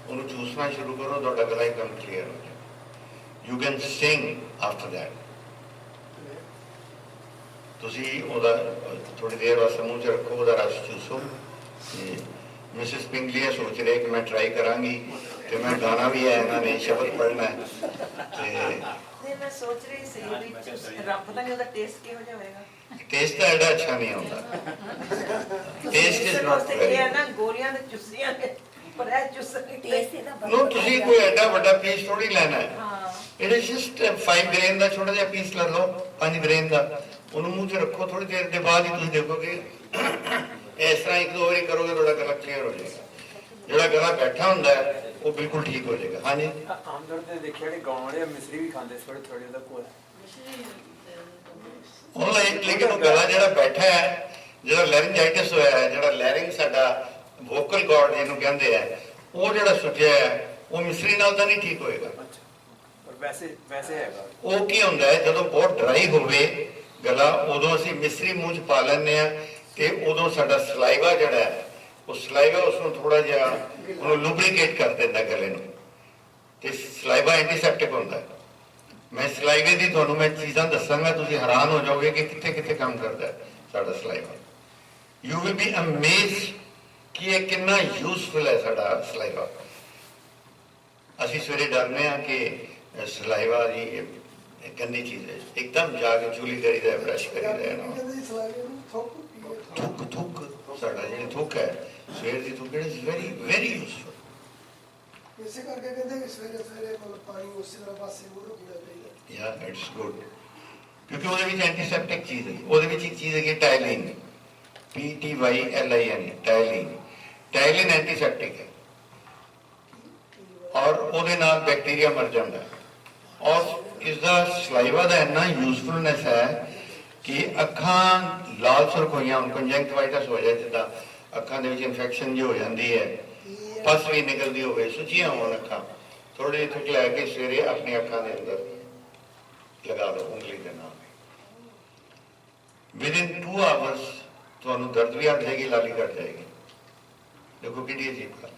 ਉਹਨੂੰ ਚੂਸਣਾ ਸ਼ੁਰੂ ਕਰੋ, ਤੁਹਾਡਾ ਗਲਾ ਇੱਕਦਮ ਕਲੀਅਰ ਹੋ ਜਾਏ। You can Singh after that. ਤੁਸੀਂ ਉਹਦਾ ਥੋੜੀ ਦੇਰ ਵਾਸਤੇ ਮੂੰਹ 'ਚ ਰੱਖੋ, ਉਹਦਾ ਰਸ ਚੂਸੋ। ਮਿਸਿਸ ਪਿੰਗਲੀਆ ਸੋਚ ਰਹੇ ਕਿ ਮੈਂ ਟਰਾਈ ਕਰਾਂਗੀ, ਤੇ ਮੈਂ ਗਾਣਾ ਵੀ ਹੈ, ਇਹਨਾਂ ਨੇ ਸ਼ਬਦ ਪੜ੍ਹਨਾ ਹੈ ਤੇ ਮੈਂ ਸੋਚ ਰਹੀ ਸੀ ਵੀ ਰੱਬ ਦਾ ਨਹੀਂ ਉਹਦਾ ਟੇਸਟ ਕਿਹੋ ਜਿਹਾ ਹੋਵੇਗਾ। ਟੇਸਟ ਤਾਂ ਐਡਾ ਅੱਛਾ ਨਹੀਂ ਹੁੰਦਾ। Taste is not very. ਇਹ ਨਾ ਗੋਲੀਆਂ ਦੇ ਚੁੱਸੀਆਂ ਨੇ, ਪਰ ਇਹ ਚੁੱਸਣ ਟੇਸਟ ਇਹਦਾ ਨੋ, ਤੁਸੀਂ ਕੋਈ ਐਡਾ ਵੱਡਾ ਪੀਸ ਥੋੜੀ ਲੈਣਾ ਹੈ। ਇਟ ਇਜ਼ ਜਸਟ 5 ਗ੍ਰੇਨ ਦਾ ਛੋਟਾ ਜਿਹਾ ਪੀਸ ਲੈ ਲਓ, 5 ਗ੍ਰੇਨ ਦਾ। ਉਹਨੂੰ ਮੂੰਹ 'ਚ ਰੱਖੋ, ਥੋੜੀ ਦੇਰ ਦੇ ਬਾਅਦ ਹੀ ਤੁਸੀਂ ਦੇਖੋਗੇ ਇਸ ਤਰ੍ਹਾਂ ਇੱਕ ਦੋ ਵਾਰੀ ਕਰੋਗੇ, ਤੁਹਾਡਾ ਗਲਾ ਕਲੀਅਰ ਹੋ ਜਾਏਗਾ। ਜਿਹੜਾ ਗਲਾ ਬੈਠਾ ਹੁੰਦਾ ਹੈ ਉਹ ਬਿਲਕੁਲ ਠੀਕ ਹੋ ਜਾਏਗਾ। ਹਾਂਜੀ, ਆਮ ਤੌਰ ਤੇ ਦੇਖਿਆ ਕਿ ਗਾਉਣ ਵਾਲੇ ਮਿਸਰੀ ਵੀ ਖਾਂਦੇ ਥੋੜੇ ਥੋੜੇ ਉਹਦਾ ਕੋਲ। ਲੇਕਿਨ ਉਹ ਗਲਾ ਜਿਹੜਾ ਬੈਠਾ ਹੈ, ਜਿਹੜਾ ਲੈਰਿੰਜਾਈਟਿਸ ਹੋਇਆ ਹੈ, ਜਿਹੜਾ ਲੈਰਿੰਗ ਸਾਡਾ ਵੋਕਲ ਕਾਰਡ ਜਿਹਨੂੰ ਕਹਿੰਦੇ ਆ, ਉਹ ਜਿਹੜਾ ਸੁੱਜਿਆ ਹੈ, ਉਹ ਮਿਸਰੀ ਨਾਲ ਤਾਂ ਨਹੀਂ ਠੀਕ ਹੋਏਗਾ। ਵੈਸੇ ਹੈਗਾ ਉਹ ਕੀ ਹੁੰਦਾ ਹੈ, ਜਦੋਂ ਬਹੁਤ ਡਰਾਈ ਹੋਵੇ ਗਲਾ, ਉਦੋਂ ਅਸੀਂ ਮਿਸਰੀ ਮੂੰਹ 'ਚ ਪਾ ਲੈਂਦੇ ਆ, ਤੇ ਉਦੋਂ ਸਾਡਾ ਸਲਾਈਵਾ ਜਿਹੜਾ ਹੈ, ਉਹ ਸਲਾਈਵਾ ਉਸਨੂੰ ਥੋੜਾ ਜਿਹਾ ਉਹਨੂੰ ਲੁਬਰੀਕੇਟ ਕਰ ਦਿੰਦਾ ਗਲੇ ਨੂੰ, ਤੇ ਸਲਾਈਵਾ ਐਂਟੀਸੈਪਟਿਕ ਹੁੰਦਾ ਹੈ। ਮੈਂ ਸਲਾਈਵੇ ਦੀ ਤੁਹਾਨੂੰ ਮੈਂ ਚੀਜ਼ਾਂ ਦੱਸਾਂਗਾ, ਤੁਸੀਂ ਹੈਰਾਨ ਹੋ ਜਾਓਗੇ ਕਿ ਕਿੱਥੇ ਕਿੱਥੇ ਕੰਮ ਕਰਦਾ ਹੈ ਸਾਡਾ saliva. You will be amazed ਕਿ ਇਹ ਕਿੰਨਾ ਯੂਜ਼ਫੁਲ ਹੈ ਸਾਡਾ ਸਲਾਈਵਾ। ਅਸੀਂ ਸਵੇਰੇ ਡਰਦੇ ਹਾਂ ਕਿ ਸਲਾਈਵਾ ਜੀ ਇਹ ਗੰਦੀ ਚੀਜ਼ ਹੈ, ਇੱਕਦਮ ਜਾ ਕੇ ਚੂਲੀ ਕਰੀਦਾ, ਬ੍ਰਸ਼ ਕਰੀਦਾ ਨਾ। ਥੁੱਕ ਸਾਡਾ ਜਿਹੜੀ ਥੁੱਕ ਹੈ, ਸਵੇਰ ਦੀ ਥੁੱਕ ਇਜ਼ ਵੈਰੀ ਵੈਰੀ ਯੂਜ਼ਫੁਲ। ਇਸੇ ਕਰਕੇ ਕਹਿੰਦੇ ਕਿ ਸਵੇਰੇ ਸਵੇਰੇ ਮਤਲਬ ਪਾਣੀ ਉਸੇ ਤਰ੍ਹਾਂ ਪਾਸੇ ਮੂੰਹ ਪੀਣਾ ਚਾਹੀਦਾ। ਯਾ ਇਟਸ ਗੁੱਡ, ਕਿਉਂਕਿ ਉਹਦੇ ਵਿੱਚ ਐਂਟੀਸੈਪਟਿਕ ਚੀਜ਼ ਹੈ। ਉਹਦੇ ਵਿੱਚ ਇੱਕ ਚੀਜ਼ ਹੈਗੀ ਟਾਇਲਿਨ, PTYLIN, ਟਾਇਲਿਨ। ਟਾਇਲਿਨ ਐਂਟੀਸੈਪਟਿਕ ਹੈ, ਔਰ ਉਹਦੇ ਨਾਲ ਬੈਕਟੀਰੀਆ ਮਰ ਜਾਂਦਾ ਹੈ। ਔਰ ਇਸਦਾ ਸਲਾਈਵਾ ਦਾ ਇੰਨਾ ਯੂਜ਼ਫੁਲਨੈਸ ਹੈ ਕਿ ਅੱਖਾਂ ਲਾਲ ਸੁਰਖ ਹੋਈਆਂ, ਕੰਜੰਕਟਿਵਾਈਟਸ ਹੋ ਜਾਏ, ਜਿੱਦਾਂ ਅੱਖਾਂ ਦੇ ਵਿੱਚ ਇਨਫੈਕਸ਼ਨ ਜੀ ਹੋ ਜਾਂਦੀ ਹੈ, ਪਸ ਵੀ ਨਿਕਲਦੀ ਹੋਵੇ, ਸੁੱਜੀਆਂ ਹੋਣ ਅੱਖਾਂ, ਥੋੜੇ ਜਿਹੇ ਥੁੱਕ ਲੈ ਕੇ ਸਵੇਰੇ ਆਪਣੀ ਅੱਖਾਂ ਦੇ ਅੰਦਰ ਲਗਾ ਦਿਓ ਉਂਗਲੀ ਦੇ ਨਾਲ। ਵਿਦਿਨ 2 ਆਵਰਸ ਤੁਹਾਨੂੰ ਦਰਦ ਵੀ ਹਟ ਜਾਏਗੀ, ਲਾਲੀ ਘਟ ਜਾਏਗੀ। ਦੇਖੋ ਕਿੰਨੀ ਅਜੀਬ ਗੱਲ।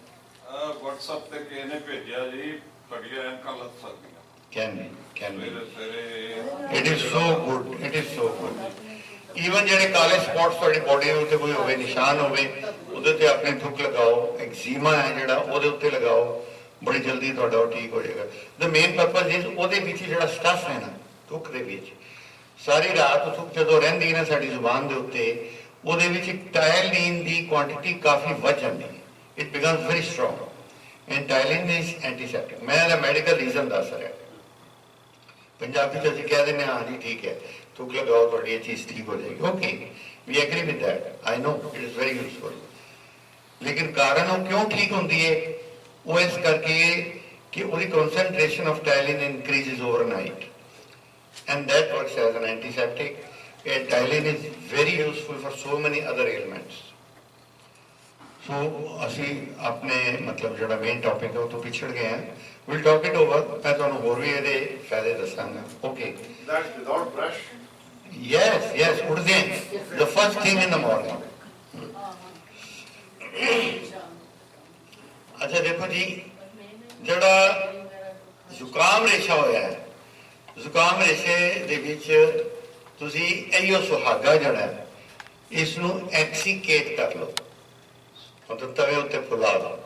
WhatsApp ਤੇ ਕਿਸੇ ਨੇ ਭੇਜਿਆ ਜੀ, ਤੁਹਾਡੀਆਂ ਐਨਕਾਂ ਲੱਗ ਸਕਦੀਆਂ। Can be. ਸਵੇਰੇ It is so good. It is so good. Even ਜਿਹੜੇ ਕਾਲੇ ਸਪੌਟਸ ਤੁਹਾਡੀ ਬੋਡੀ ਦੇ ਉੱਤੇ ਕੋਈ ਹੋਵੇ, ਨਿਸ਼ਾਨ ਹੋਵੇ, ਉਹਦੇ ਤੇ ਆਪਣੀ ਥੁੱਕ ਲਗਾਓ। ਐਗਜ਼ੀਮਾ ਹੈ ਜਿਹੜਾ, ਉਹਦੇ ਉੱਤੇ ਲਗਾਓ, ਬੜੀ ਜਲਦੀ ਤੁਹਾਡਾ ਉਹ ਠੀਕ ਹੋ ਜਾਏਗਾ। ਦ ਮੇਨ ਪਰਪਸ ਇਜ਼ ਉਹਦੇ ਵਿੱਚ ਜਿਹੜਾ ਸਟਫ ਹੈ ਨਾ ਥੁੱਕ ਦੇ ਵਿੱਚ, ਸਾਰੀ ਰਾਤ ਥੁੱਕ ਜਦੋਂ ਰਹਿੰਦੀ ਨਾ ਸਾਡੀ ਜ਼ੁਬਾਨ ਦੇ ਉੱਤੇ, ਉਹਦੇ ਵਿੱਚ ਟਾਇਲਿਨ ਦੀ ਕੁਆਂਟੀਟੀ ਕਾਫੀ ਵੱਧ ਜਾਂਦੀ ਹੈ। It becomes very strong and ptyalin is antiseptic. ਮੈਂ ਇਹਦਾ ਮੈਡੀਕਲ ਰੀਜ਼ਨ ਦੱਸ ਰਿਹਾ। ਪੰਜਾਬੀ ਚ ਅਸੀਂ ਕਹਿ ਦਿੰਦੇ ਹਾਂ ਜੀ ਠੀਕ ਹੈ, ਥੁੱਕ ਲਗਾਓ, ਤੁਹਾਡੀ ਇਹ ਚੀਜ਼ ਠੀਕ ਹੋ ਜਾਏਗੀ। Okay, we agree with that, I know it is very useful. ਲੇਕਿਨ ਕਾਰਨ ਉਹ ਕਿਉਂ ਠੀਕ ਹੁੰਦੀ ਹੈ? ਉਹ ਇਸ ਕਰਕੇ ਕਿ ਉਹਦੀ concentration of Tylenine increases overnight, and that works as an antiseptic. And Tylenine is very useful for so many other ailments. ਸੋ ਅਸੀਂ ਆਪਣੇ ਮਤਲਬ ਜਿਹੜਾ ਮੇਨ ਟੌਪਿਕ ਹੈ ਉਹ ਤੋਂ ਪਿਛੜ ਗਏ ਹਾਂ। Will talk it over. ਮੈਂ ਤੁਹਾਨੂੰ ਹੋਰ ਵੀ ਇਹਦੇ ਫਾਇਦੇ ਦੱਸਾਂਗਾ। Okay. That's without brush. Yes ਉੱਠਦੇ the first thing in the morning. ਅੱਛਾ ਦੇਖੋ ਜੀ, ਜਿਹੜਾ ਜ਼ੁਕਾਮ ਰੇਸ਼ਾ ਹੋਇਆ ਹੈ, ਜ਼ੁਕਾਮ ਰੇਸ਼ੇ ਦੇ ਵਿੱਚ ਤੁਸੀਂ ਇਹੀਓ ਸੁਹਾਗਾ ਜਿਹੜਾ ਹੈ ਇਸ ਨੂੰ ਐਕਸੀਕੇਟ ਕਰ ਲਓ, ਮਤਲਬ ਤਵੇ ਉੱਤੇ ਫੁਲਾ ਲਓ।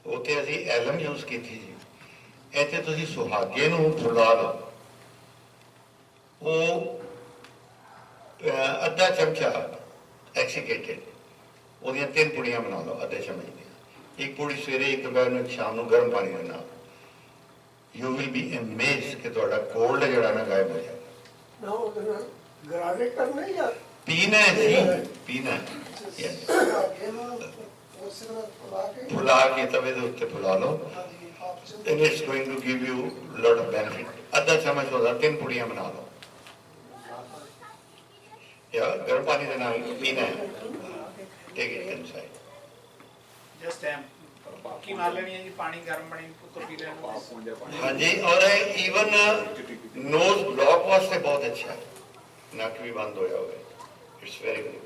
ਉੱਥੇ ਅਸੀਂ ਐਲਮ ਯੂਜ਼ ਕੀਤੀ ਜੀ, ਇੱਥੇ ਤੁਸੀਂ ਸੁਹਾਗੇ ਨੂੰ ਫੁਲਾ ਲਓ। ਉਹ ਅੱਧਾ ਚਮਚਾ ਐਕਸੀਕੇਟਡ, ਉਹਦੀਆਂ 3 ਪੁੜੀਆਂ ਬਣਾ ਲਓ ਅੱਧੇ ਚਮਚ ਦੀਆਂ। ਇੱਕ ਪੁੜੀ ਸਵੇਰੇ, ਇੱਕ ਦੁਪਹਿਰ ਨੂੰ, ਇੱਕ ਸ਼ਾਮ ਨੂੰ ਗਰਮ ਪਾਣੀ ਦੇ ਨਾਲ। ਯੂ ਵਿਲ ਬੀ ਅਮੇਜ਼ਡ ਕਿ ਤੁਹਾਡਾ ਕੋਲਡ ਜਿਹੜਾ ਨਾ ਗਾਇਬ ਹੋ ਜਾਏਗਾ। ਨਾ ਉਹਦੇ ਨਾਲ ਗਰਾਰੇ ਕਰਨਾ ਜਾਂ ਪੀਣਾ ਹੈ ਜੀ, ਪੀਣਾ ਹੈ। Yes. ਇਹਨੂੰ ਉਸੇ ਤਰ੍ਹਾਂ ਫੁਲਾ ਕੇ ਫੁਲਾ ਕੇ ਤਵੇ ਦੇ ਉੱਤੇ ਫੁਲਾ ਲਓ। ਹਾਂਜੀ ਆਪਸ ਵਿੱਚ and it's going to give you lot of benefit. ਅੱਧਾ ਚਮਚ ਉਹਦਾ 3 ਪੁੜੀਆਂ ਬਣਾ ਲਓ ਜਾਂ ਗਰਮ ਪਾਣੀ ਦੇ ਨਾਲ ਪੀਣਾ ਹੈ। Take it inside. Just M ਬਾਕੀ ਮਾਰ ਲੈਣੀ ਹੈ ਜੀ, ਪਾਣੀ ਗਰਮ ਪਾਣੀ ਉੱਤੋਂ ਪੀ ਲੈਣਾ। ਹਾਂਜੀ, ਔਰ ਈਵਨ ਨੋਜ਼ ਬਲੌਕ ਵਾਸਤੇ ਬਹੁਤ ਅੱਛਾ ਹੈ। ਨੱਕ ਵੀ ਬੰਦ ਹੋਇਆ ਹੋਵੇ, ਇਟਸ ਵੈਰੀ ਗੁੱਡ।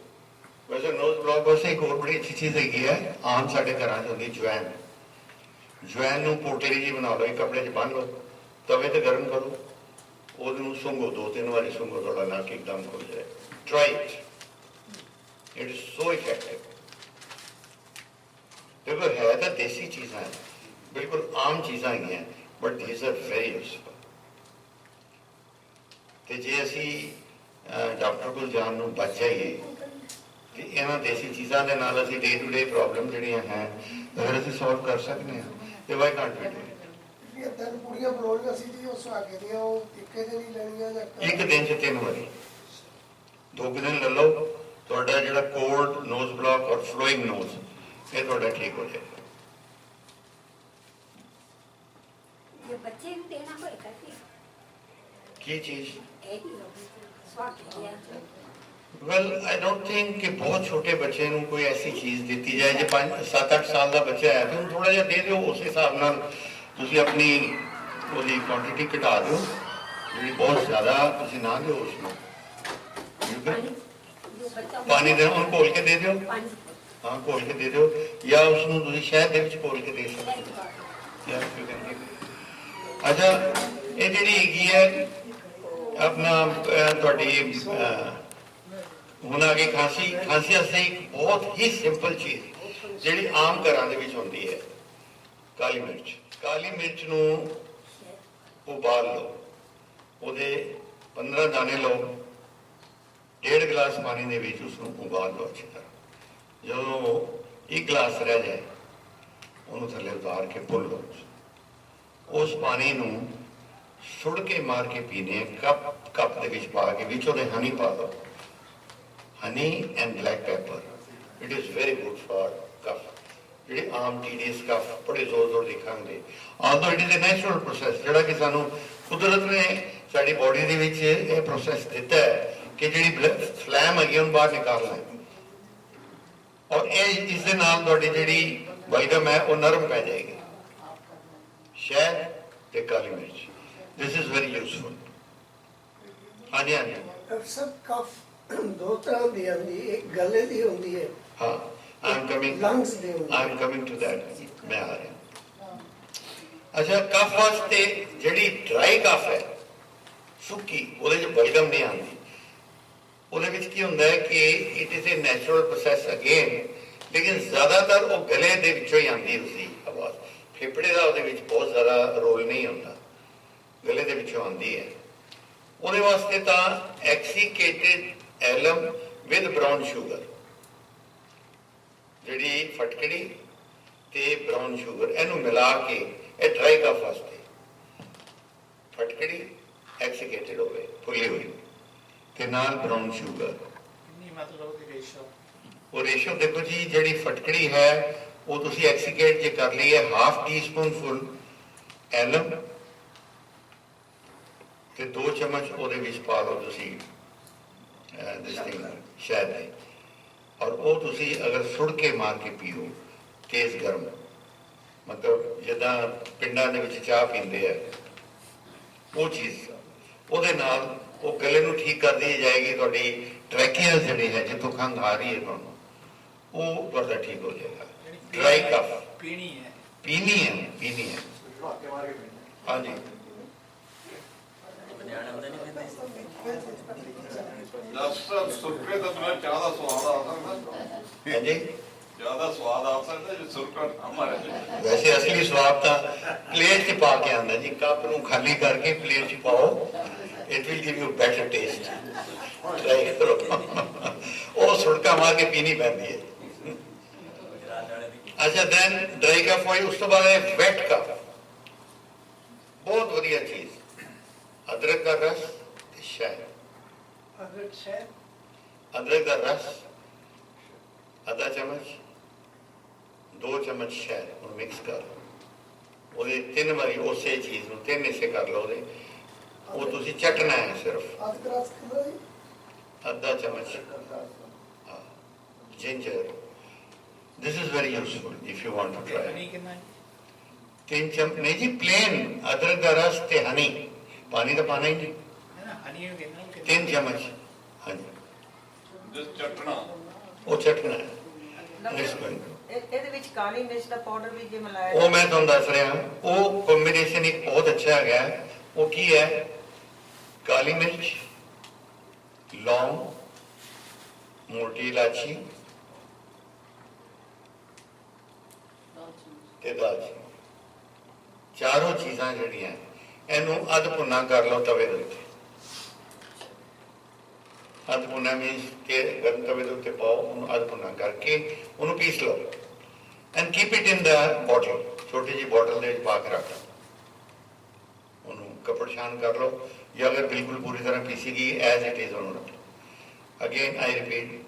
ਵੈਸੇ ਨੋਜ਼ ਬਲੌਕ ਵਾਸਤੇ ਇੱਕ ਹੋਰ ਬੜੀ ਅੱਛੀ ਚੀਜ਼ ਹੈਗੀ ਹੈ, ਆਮ ਸਾਡੇ ਘਰਾਂ 'ਚ ਹੁੰਦੀ ਜਵੈਨ। ਜਵੈਨ ਨੂੰ ਪੋਟਲੀ ਜੀ ਬਣਾ ਲਓ, ਇੱਕ ਕੱਪੜੇ 'ਚ ਬੰਨ ਲਓ, ਤਵੇ ਤੇ ਗਰਮ ਕਰੋ, ਉਹਨੂੰ ਸੁੰਘੋ, 2-3 ਵਾਰੀ ਸੁੰਘੋ, ਤੁਹਾਡਾ ਨੱਕ ਇੱਕਦਮ ਖੁੱਲ ਜਾਏ। Try it, it is so effective. ਦੇਖੋ ਹੈ ਤਾਂ ਦੇਸੀ ਚੀਜ਼ਾਂ, ਬਿਲਕੁਲ ਆਮ ਚੀਜ਼ਾਂ ਹੈਗੀਆਂ, but these are very useful. ਤੇ ਜੇ ਅਸੀਂ ਡਾਕਟਰ ਕੋਲ ਜਾਣ ਨੂੰ ਬਚ ਜਾਈਏ ਤੇ ਇਹਨਾਂ ਦੇਸੀ ਚੀਜ਼ਾਂ ਦੇ ਨਾਲ ਅਸੀਂ ਡੇ ਟੂ ਡੇ ਪ੍ਰੋਬਲਮ ਜਿਹੜੀਆਂ ਹੈ ਅਗਰ ਅਸੀਂ ਸੋਲਵ ਕਰ ਸਕਦੇ ਹਾਂ ਤੇ why can't we do it. ਜਿਹੜੀਆਂ 3 ਕੁੜੀਆਂ ਬਣਾਉਣੀਆਂ ਸੀ ਜੀ, ਉਹ ਸੁਹਾਗੇ ਦੀਆਂ, ਉਹ ਇੱਕੇ ਦਿਨ ਹੀ ਲੈਣੀਆਂ ਜਾਂ ਇੱਕ ਦਿਨ 'ਚ 3 ਵਾਰੀ, 2 ਦਿਨ ਲੈ ਲਓ, ਤੁਹਾਡਾ ਜਿਹੜਾ ਕੋਲਡ, ਨੋਜ਼ ਬਲੌਕ ਔਰ ਫਲੋਇੰਗ ਨੋਜ਼ ਇਹ ਤੁਹਾਡਾ ਠੀਕ ਹੋ ਜਾਏਗਾ। ये बच्चे भी देना पड़ेगा कि ਕੀ ਚੀਜ਼? यही स्वास्थ्य किया ਵੈਲ ਆਈ ਡੋਂਟ ਥਿੰਕ ਕਿ ਬਹੁਤ ਛੋਟੇ ਬੱਚੇ ਨੂੰ ਕੋਈ ਐਸੀ ਚੀਜ਼ ਦਿੱਤੀ ਜਾਏ। ਜੇ 5-7-8 ਸਾਲ ਦਾ ਬੱਚਾ ਹੈ ਤਾਂ ਉਹਨੂੰ ਥੋੜਾ ਜਿਹਾ ਦੇ ਦਿਓ, ਉਸ ਹਿਸਾਬ ਨਾਲ ਤੁਸੀਂ ਆਪਣੀ ਉਹਦੀ ਕੁਆਂਟੀਟੀ ਘਟਾ ਦਿਓ, ਜਿਹੜੀ ਬਹੁਤ ਜ਼ਿਆਦਾ ਤੁਸੀਂ ਨਾ ਦਿਓ ਉਸਨੂੰ। जो बच्चा ਪਾਣੀ ਦੇ ਉਹਨੂੰ ਘੋਲ ਕੇ ਦੇ ਦਿਓ, पानी ਹਾਂ ਘੋਲ ਕੇ ਦੇ ਦਿਓ, ਜਾਂ ਉਸਨੂੰ ਤੁਸੀਂ ਸ਼ਹਿਦ ਦੇ ਵਿੱਚ ਘੋਲ ਕੇ ਦੇ ਸਕਦੇ ਹੋ। ਜਾਂ you can give it। ਅੱਛਾ, ਇਹ ਜਿਹੜੀ ਹੈਗੀ ਹੈ ਆਪਣਾ ਤੁਹਾਡੀ ਹੁਣ ਆ ਗਈ ਖਾਂਸੀ। ਖਾਂਸੀ ਵਾਸਤੇ ਇੱਕ ਬਹੁਤ ਹੀ ਸਿੰਪਲ ਚੀਜ਼ ਜਿਹੜੀ ਆਮ ਘਰਾਂ ਦੇ ਵਿੱਚ ਹੁੰਦੀ ਹੈ, ਕਾਲੀ ਮਿਰਚ। ਕਾਲੀ ਮਿਰਚ ਨੂੰ ਉਬਾਲ ਲਓ, ਉਹਦੇ 15 ਦਾਣੇ ਲਓ, 1.5 ਗਲਾਸ ਪਾਣੀ ਦੇ ਵਿੱਚ ਉਸਨੂੰ ਉਬਾਲ ਲਓ ਅੱਛੀ ਤਰ੍ਹਾਂ। ਜਦੋਂ 1 ਗਲਾਸ ਰਹਿ ਜਾਏ ਉਹਨੂੰ ਥੱਲੇ ਉਤਾਰ ਕੇ ਭੁੰਨ ਲਓ। ਉਸ ਪਾਣੀ ਨੂੰ ਸੁੱੜ ਕੇ ਮਾਰ ਕੇ ਪੀਣੇ, ਕੱਪ ਦੇ ਵਿੱਚ ਪਾ ਕੇ ਵਿੱਚ ਉਹਦੇ ਹਨੀ ਪਾ ਲਓ, honey and black pepper. It is very good for cough, ਜਿਹੜੇ ਆਮ ਟੀਡੀਐਸ ਕਫ ਬੜੇ ਜ਼ੋਰ ਦੀ ਖੰਘਦੇ। Although it is a natural process ਜਿਹੜਾ ਕਿ ਸਾਨੂੰ ਕੁਦਰਤ ਨੇ ਸਾਡੀ ਬੋਡੀ ਦੇ ਵਿੱਚ ਇਹ ਪ੍ਰੋਸੈਸ ਦਿੱਤਾ ਹੈ ਕਿ ਜਿਹੜੀ ਫਲੈਮ ਹੈਗੀ ਉਹਨੂੰ ਬਾਹਰ ਨਿਕਾਲਣਾ ਹੈ, ਔਰ ਇਹ ਇਸ ਦੇ ਨਾਲ ਤੁਹਾਡੀ ਜਿਹੜੀ ਬਲਗਮ ਹੈ ਉਹ ਨਰਮ ਪੈ ਜਾਏਗੀ। ਸ਼ਹਿਦ ਤੇ ਕਾਲੀ ਮਿਰਚ, ਦਿਸ ਇਜ਼ ਵੈਰੀ ਯੂਜ਼ਫੁਲ। ਹਾਂਜੀ ਹਾਂਜੀ ਡਾਕਟਰ ਸਾਹਿਬ ਕਫ 2 ਤਰ੍ਹਾਂ ਦੀ ਆਉਂਦੀ, ਇੱਕ ਗਲੇ ਦੀ ਹੁੰਦੀ ਹੈ, ਹਾਂ, I'm coming to that। ਮੈਂ ਆ ਰਿਹਾ। ਅੱਛਾ, ਕਫ ਵਾਸਤੇ ਜਿਹੜੀ ਡਰਾਈ ਕਫ ਹੈ, ਸੁੱਕੀ, ਉਹਦੇ 'ਚ ਬਲਗਮ ਨਹੀਂ ਆਉਂਦੀ। ਉਹਦੇ ਵਿੱਚ ਕੀ ਹੁੰਦਾ ਹੈ ਕਿ it is a natural process again, ਲੇਕਿਨ ਜ਼ਿਆਦਾਤਰ ਉਹ ਗਲੇ ਦੇ ਵਿੱਚੋਂ ਹੀ ਆਉਂਦੀ ਉਸਦੀ ਆਵਾਜ਼। ਫੇਫੜੇ ਦਾ ਉਹਦੇ ਵਿੱਚ ਬਹੁਤ ਜ਼ਿਆਦਾ ਰੋਲ ਨਹੀਂ ਹੁੰਦਾ, ਗਲੇ ਦੇ ਵਿੱਚੋਂ ਆਉਂਦੀ ਹੈ। ਉਹਦੇ ਵਾਸਤੇ ਤਾਂ ਐਕਸੀਕੇਟਡ ਐਲਮ ਵਿਦ ਬਰਾਊਨ ਸ਼ੂਗਰ, ਜਿਹੜੀ ਫਟਕੜੀ ਤੇ ਬਰਾਊਨ ਸ਼ੂਗਰ, ਇਹਨੂੰ ਮਿਲਾ ਕੇ, ਇਹ ਡਰਾਈ ਕਫ ਵਾਸਤੇ, ਫਟਕੜੀ ਐਕਸੀਕੇਟਡ ਹੋਵੇ ਫੁੱਲੀ ਹੋਈ ਤੇ ਨਾਲ ਬਰਾਊਨ ਸ਼ੂਗਰ। ਨਹੀਂ ਮਤਲਬ ਉਹਦੀ ਰੇਸ਼ੋ ਉਹ ਰੇਸ਼ੋ ਦੇਖੋ ਜੀ, ਜਿਹੜੀ ਫਟਕੜੀ ਹੈ ਉਹ ਤੁਸੀਂ ਐਕਸੀਕੇਟ ਜੇ ਕਰ ਲਈ ਹੈ, 1/2 ਟੀਸਪੂਨ ਫੁੱਲ ਐਲਮ ਤੇ 2 ਚਮਚ ਉਹਦੇ ਵਿੱਚ ਪਾ ਲਓ ਤੁਸੀਂ ਸ਼ਹਿਦ ਦੇ, ਔਰ ਉਹ ਤੁਸੀਂ ਅਗਰ ਸੁੱੜ ਕੇ ਮਾਰ ਕੇ ਪੀਓ ਤੇਜ਼ ਗਰਮ, ਮਤਲਬ ਜਿੱਦਾਂ ਪਿੰਡਾਂ ਦੇ ਵਿੱਚ ਚਾਹ ਪੀਂਦੇ ਆ, ਉਹ ਚੀਜ਼ ਉਹਦੇ ਨਾਲ ਉਹ ਗਲੇ ਨੂੰ ਠੀਕ ਕਰਦੀ ਜਾਏਗੀ। ਤੁਹਾਡੀ ਟ੍ਰੈਕੀਆ ਜਿਹੜੀ ਹੈ, ਜਿੱਥੋਂ ਖੰਘ ਆ ਰਹੀ ਹੈ ਤੁਹਾਨੂੰ, ਉਹ ਤੁਹਾਡਾ ਠੀਕ ਹੋ ਜਾਏਗਾ। ਡਰਾਈ ਕਫ ਪੀਣੀ ਹੈ। ਪੀਣੀ ਹੈ। ਹਾਂਜੀ, ਡਾਕਟਰ ਸੁਰਕੇ ਦਾ ਮੈਂ ਚਾਹ ਦਾ ਸਵਾਦ ਆ ਸਕਦਾ, ਹਾਂਜੀ। ਜ਼ਿਆਦਾ ਸਵਾਦ ਆ ਸਕਦਾ ਜੇ ਸੁਰਕਾ ਹਮਾਰੇ ਵੈਸੇ ਅਸਲੀ ਸਵਾਦ ਤਾਂ ਪਲੇਟ 'ਚ ਪਾ ਕੇ ਆਉਂਦਾ ਜੀ। ਕੱਪ ਨੂੰ ਖਾਲੀ ਕਰਕੇ ਪਲੇਟ 'ਚ ਪਾਓ, it will give you better taste. Try ਕਰੋ। ਉਹ ਸੁੜਕਾ ਮਾਰ ਕੇ ਪੀਣੀ ਪੈਂਦੀ ਹੈ। ਅੱਛਾ, ਦੈਨ ਡਰਾਈ ਕਫ ਹੋਈ, ਉਸ ਤੋਂ ਬਾਅਦ ਹੈ ਵੈਟ ਕਫ। ਬਹੁਤ ਵਧੀਆ ਚੀਜ਼, ਅਦਰਕ ਦਾ ਰਸ ਤੇ ਸ਼ਹਿਦ। ਅਦਰਕ ਸ਼ਹਿਦ, ਅਦਰਕ ਦਾ ਰਸ ਅੱਧਾ ਚਮਚ, 2 ਚਮਚ ਸ਼ਹਿਦ, ਉਹਨੂੰ ਮਿਕਸ ਕਰ ਲਓ। ਉਹਦੇ 3 ਵਾਰੀ ਉਸੇ ਚੀਜ਼ ਨੂੰ 3 ਹਿੱਸੇ ਕਰ ਲਓ ਉਹਦੇ। ਉਹ ਤੁਸੀਂ ਚਟਣਾ ਹੈ ਸਿਰਫ। ਅਦਰਕ ਰਸ ਕਿੰਨਾ ਜੀ? ਅੱਧਾ ਚਮਚ ginger. This is very useful if you want to try. Honey ਕਿੰਨਾ ਜੀ? 3 ਚਮਚ ਨਹੀਂ ਜੀ, ਪਲੇਨ ਅਦਰਕ ਦਾ ਰਸ ਤੇ ਹਨੀ, ਪਾਣੀ ਤਾਂ ਪਾਣਾ ਹੀ ਨਹੀਂ। ਹੈ ਨਾ, ਹਨੀ ਨੂੰ ਕਿੰਨਾ? 3 ਚਮਚ, ਹਾਂਜੀ, ਜਿਸ ਚਟਣਾ ਉਹ ਚਟਣਾ ਹੈ। ਇਹਦੇ ਵਿੱਚ ਕਾਲੀ ਮਿਰਚ ਦਾ ਪਾਊਡਰ ਵੀ ਜੇ ਮਿਲਾਇਆ ਉਹ ਮੈਂ ਤੁਹਾਨੂੰ ਦੱਸ ਰਿਹਾ, ਉਹ ਕੰਬੀਨੇਸ਼ਨ ਇੱਕ ਬਹੁਤ ਅੱਛਾ ਹੈਗਾ। ਉਹ ਕੀ ਹੈ? ਕਾਲੀ ਮਿਰਚ, ਲੌਂਗ, ਮੋਟੀ ਇਲਾਚੀ ਤੇ ਦਾਲਚੀਨੀ, ਚਾਰੋਂ ਚੀਜ਼ਾਂ ਜਿਹੜੀਆਂ ਇਹਨੂੰ ਅੱਧ ਭੁੰਨਾ ਕਰ ਲਓ ਤਵੇ ਦੇ ਉੱਤੇ। ਅੱਧ ਭੁੰਨਾ ਮੀਨਸ ਕਿ ਗਰਮ ਤਵੇ ਦੇ ਉੱਤੇ ਪਾਓ, ਉਹਨੂੰ ਅੱਧ ਭੁੰਨਾ ਕਰਕੇ ਉਹਨੂੰ ਪੀਸ ਲਓ and keep it in the bottle. ਛੋਟੀ ਜਿਹੀ ਬੋਟਲ ਦੇ ਵਿੱਚ ਪਾ ਕੇ ਰੱਖ ਲਓ, ਉਹਨੂੰ ਕੱਪੜ ਛਾਨ ਕਰ ਲਓ, ਜਾਂ ਅਗਰ ਬਿਲਕੁਲ ਪੂਰੀ ਤਰ੍ਹਾਂ ਪੀਸੀ ਗਈ ਐਜ਼ ਇਟ ਇਜ਼ ਉਹਨੂੰ ਰੱਖ ਲਓ। ਅਗੇਨ ਆਈ ਰਿਪੀਟ,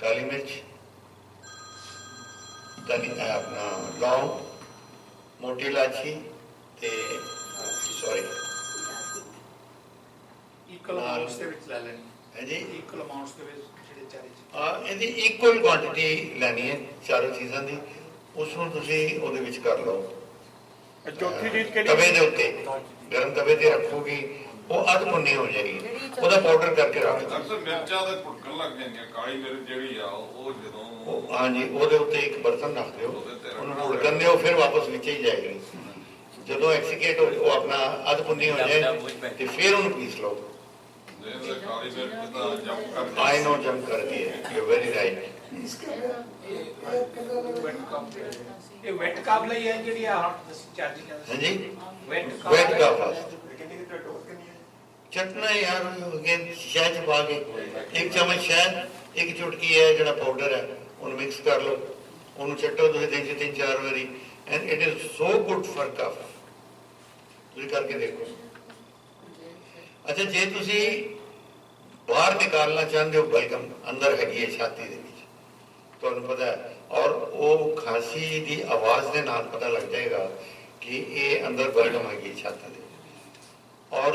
ਕਾਲੀ ਮਿਰਚ, ਆਪਣਾ ਲੌਂਗ, ਮੋਟੀ ਇਲਾਚੀ ਤੇ ਸੌਰੀ ਇਕੁਅਲ ਅਮਾਉਂਟਸ ਦੇ ਵਿੱਚ ਲੈ ਲੈਣੀ ਹੈ ਜੀ। ਇਕੁਅਲ ਅਮਾਉਂਟਸ ਦੇ ਵਿੱਚ ਜਿਹੜੇ ਚਾਰੇ ਚੀਜ਼ਾਂ। ਇਹਦੀ ਇਕੁਅਲ ਕੁਆਂਟੀਟੀ ਲੈਣੀ ਹੈ ਚਾਰੋਂ ਚੀਜ਼ਾਂ ਦੀ। ਉਸ ਨੂੰ ਤੁਸੀਂ ਉਹਦੇ ਵਿੱਚ ਕਰ ਲਓ, ਚੌਥੀ ਚੀਜ਼ ਕਿਹੜੀ? ਤਵੇ ਦੇ ਉੱਤੇ, ਗਰਮ ਤਵੇ ਤੇ ਰੱਖੋਗੀ, ਉਹ ਅੱਧ ਭੁੰਨੀ ਹੋ ਜਾਏਗੀ। ਉਹਦਾ ਪਾਊਡਰ ਕਰਕੇ ਰੱਖ ਦਿਓ। ਅਕਸਰ ਮਿਰਚਾਂ ਦੇ ਭੁੱਕਣ ਲੱਗ ਜਾਂਦੀਆਂ। ਕਾਲੀ ਮਿਰਚ ਜਿਹੜੀ ਆ ਉਹ ਜਦੋਂ ਹਾਂਜੀ, ਉਹਦੇ ਉੱਤੇ ਇੱਕ ਬਰਤਨ ਰੱਖ ਦਿਓ, ਉਹਨੂੰ ਭੁੜਕਣ ਦਿਓ, ਫਿਰ ਵਾਪਸ ਵਿੱਚ ਹੀ ਜਾਏਗੀ। ਜਦੋਂ ਐਕਸੀਕੇਟ ਹੋ, ਉਹ ਆਪਣਾ ਅੱਧ ਭੁੰਨੀ ਹੋ ਜਾਏ ਤੇ ਫਿਰ ਉਹਨੂੰ ਪੀਸ ਲਓ। ਕਾਲੀ ਮਿਰਚ ਤਾਂ ਜੰਪ ਕਰ ਆਈ ਨੋ ਜੰਪ ਕਰਦੀ ਹੈ, ਯੂ ਵੈਰੀ ਰਾਈਟ। ਇਸਕੇ ਫਿਰ ਕਿੰਨਾ ਲੱਗੇਗਾ? ਇਹ ਵੈਟ ਕਾਬ ਲਈ ਹੈ ਜਿਹੜੀ ਆ ਚਾਰ ਚੀਜ਼ਾਂ। ਹਾਂਜੀ, ਵੈਟ ਵੈਟ ਕਾ ਫਾਸਟ ਚਟਨਾ ਯਾਰ, ਸ਼ਹਿਦ ਚ ਪਾ ਕੇ 1 ਚਮਚ ਸ਼ਹਿਦ, 1 ਚੁਟਕੀ ਹੈ ਜਿਹੜਾ ਪਾਊਡਰ ਹੈ, ਉਹਨੂੰ ਮਿਕਸ ਕਰ ਲਓ, ਉਹਨੂੰ ਚੱਟੋ ਤੁਸੀਂ 3-4 ਵਾਰੀ and it is so good for cough. ਤੁਸੀਂ ਕਰਕੇ ਦੇਖੋ। ਅੱਛਾ, ਜੇ ਤੁਸੀਂ ਬਾਹਰ ਨਿਕਾਲਣਾ ਚਾਹੁੰਦੇ ਹੋ ਬਲਗਮ, ਅੰਦਰ ਹੈਗੀ ਹੈ ਛਾਤੀ ਦੇ ਵਿੱਚ, ਤੁਹਾਨੂੰ ਪਤਾ ਹੈ, ਔਰ ਉਹ ਖਾਂਸੀ ਦੀ ਆਵਾਜ਼ ਦੇ ਨਾਲ ਪਤਾ ਲੱਗ ਜਾਏਗਾ ਕਿ ਇਹ ਅੰਦਰ ਬਲਗਮ ਹੈਗੀ ਛਾਤੀ ਦੇ, ਔਰ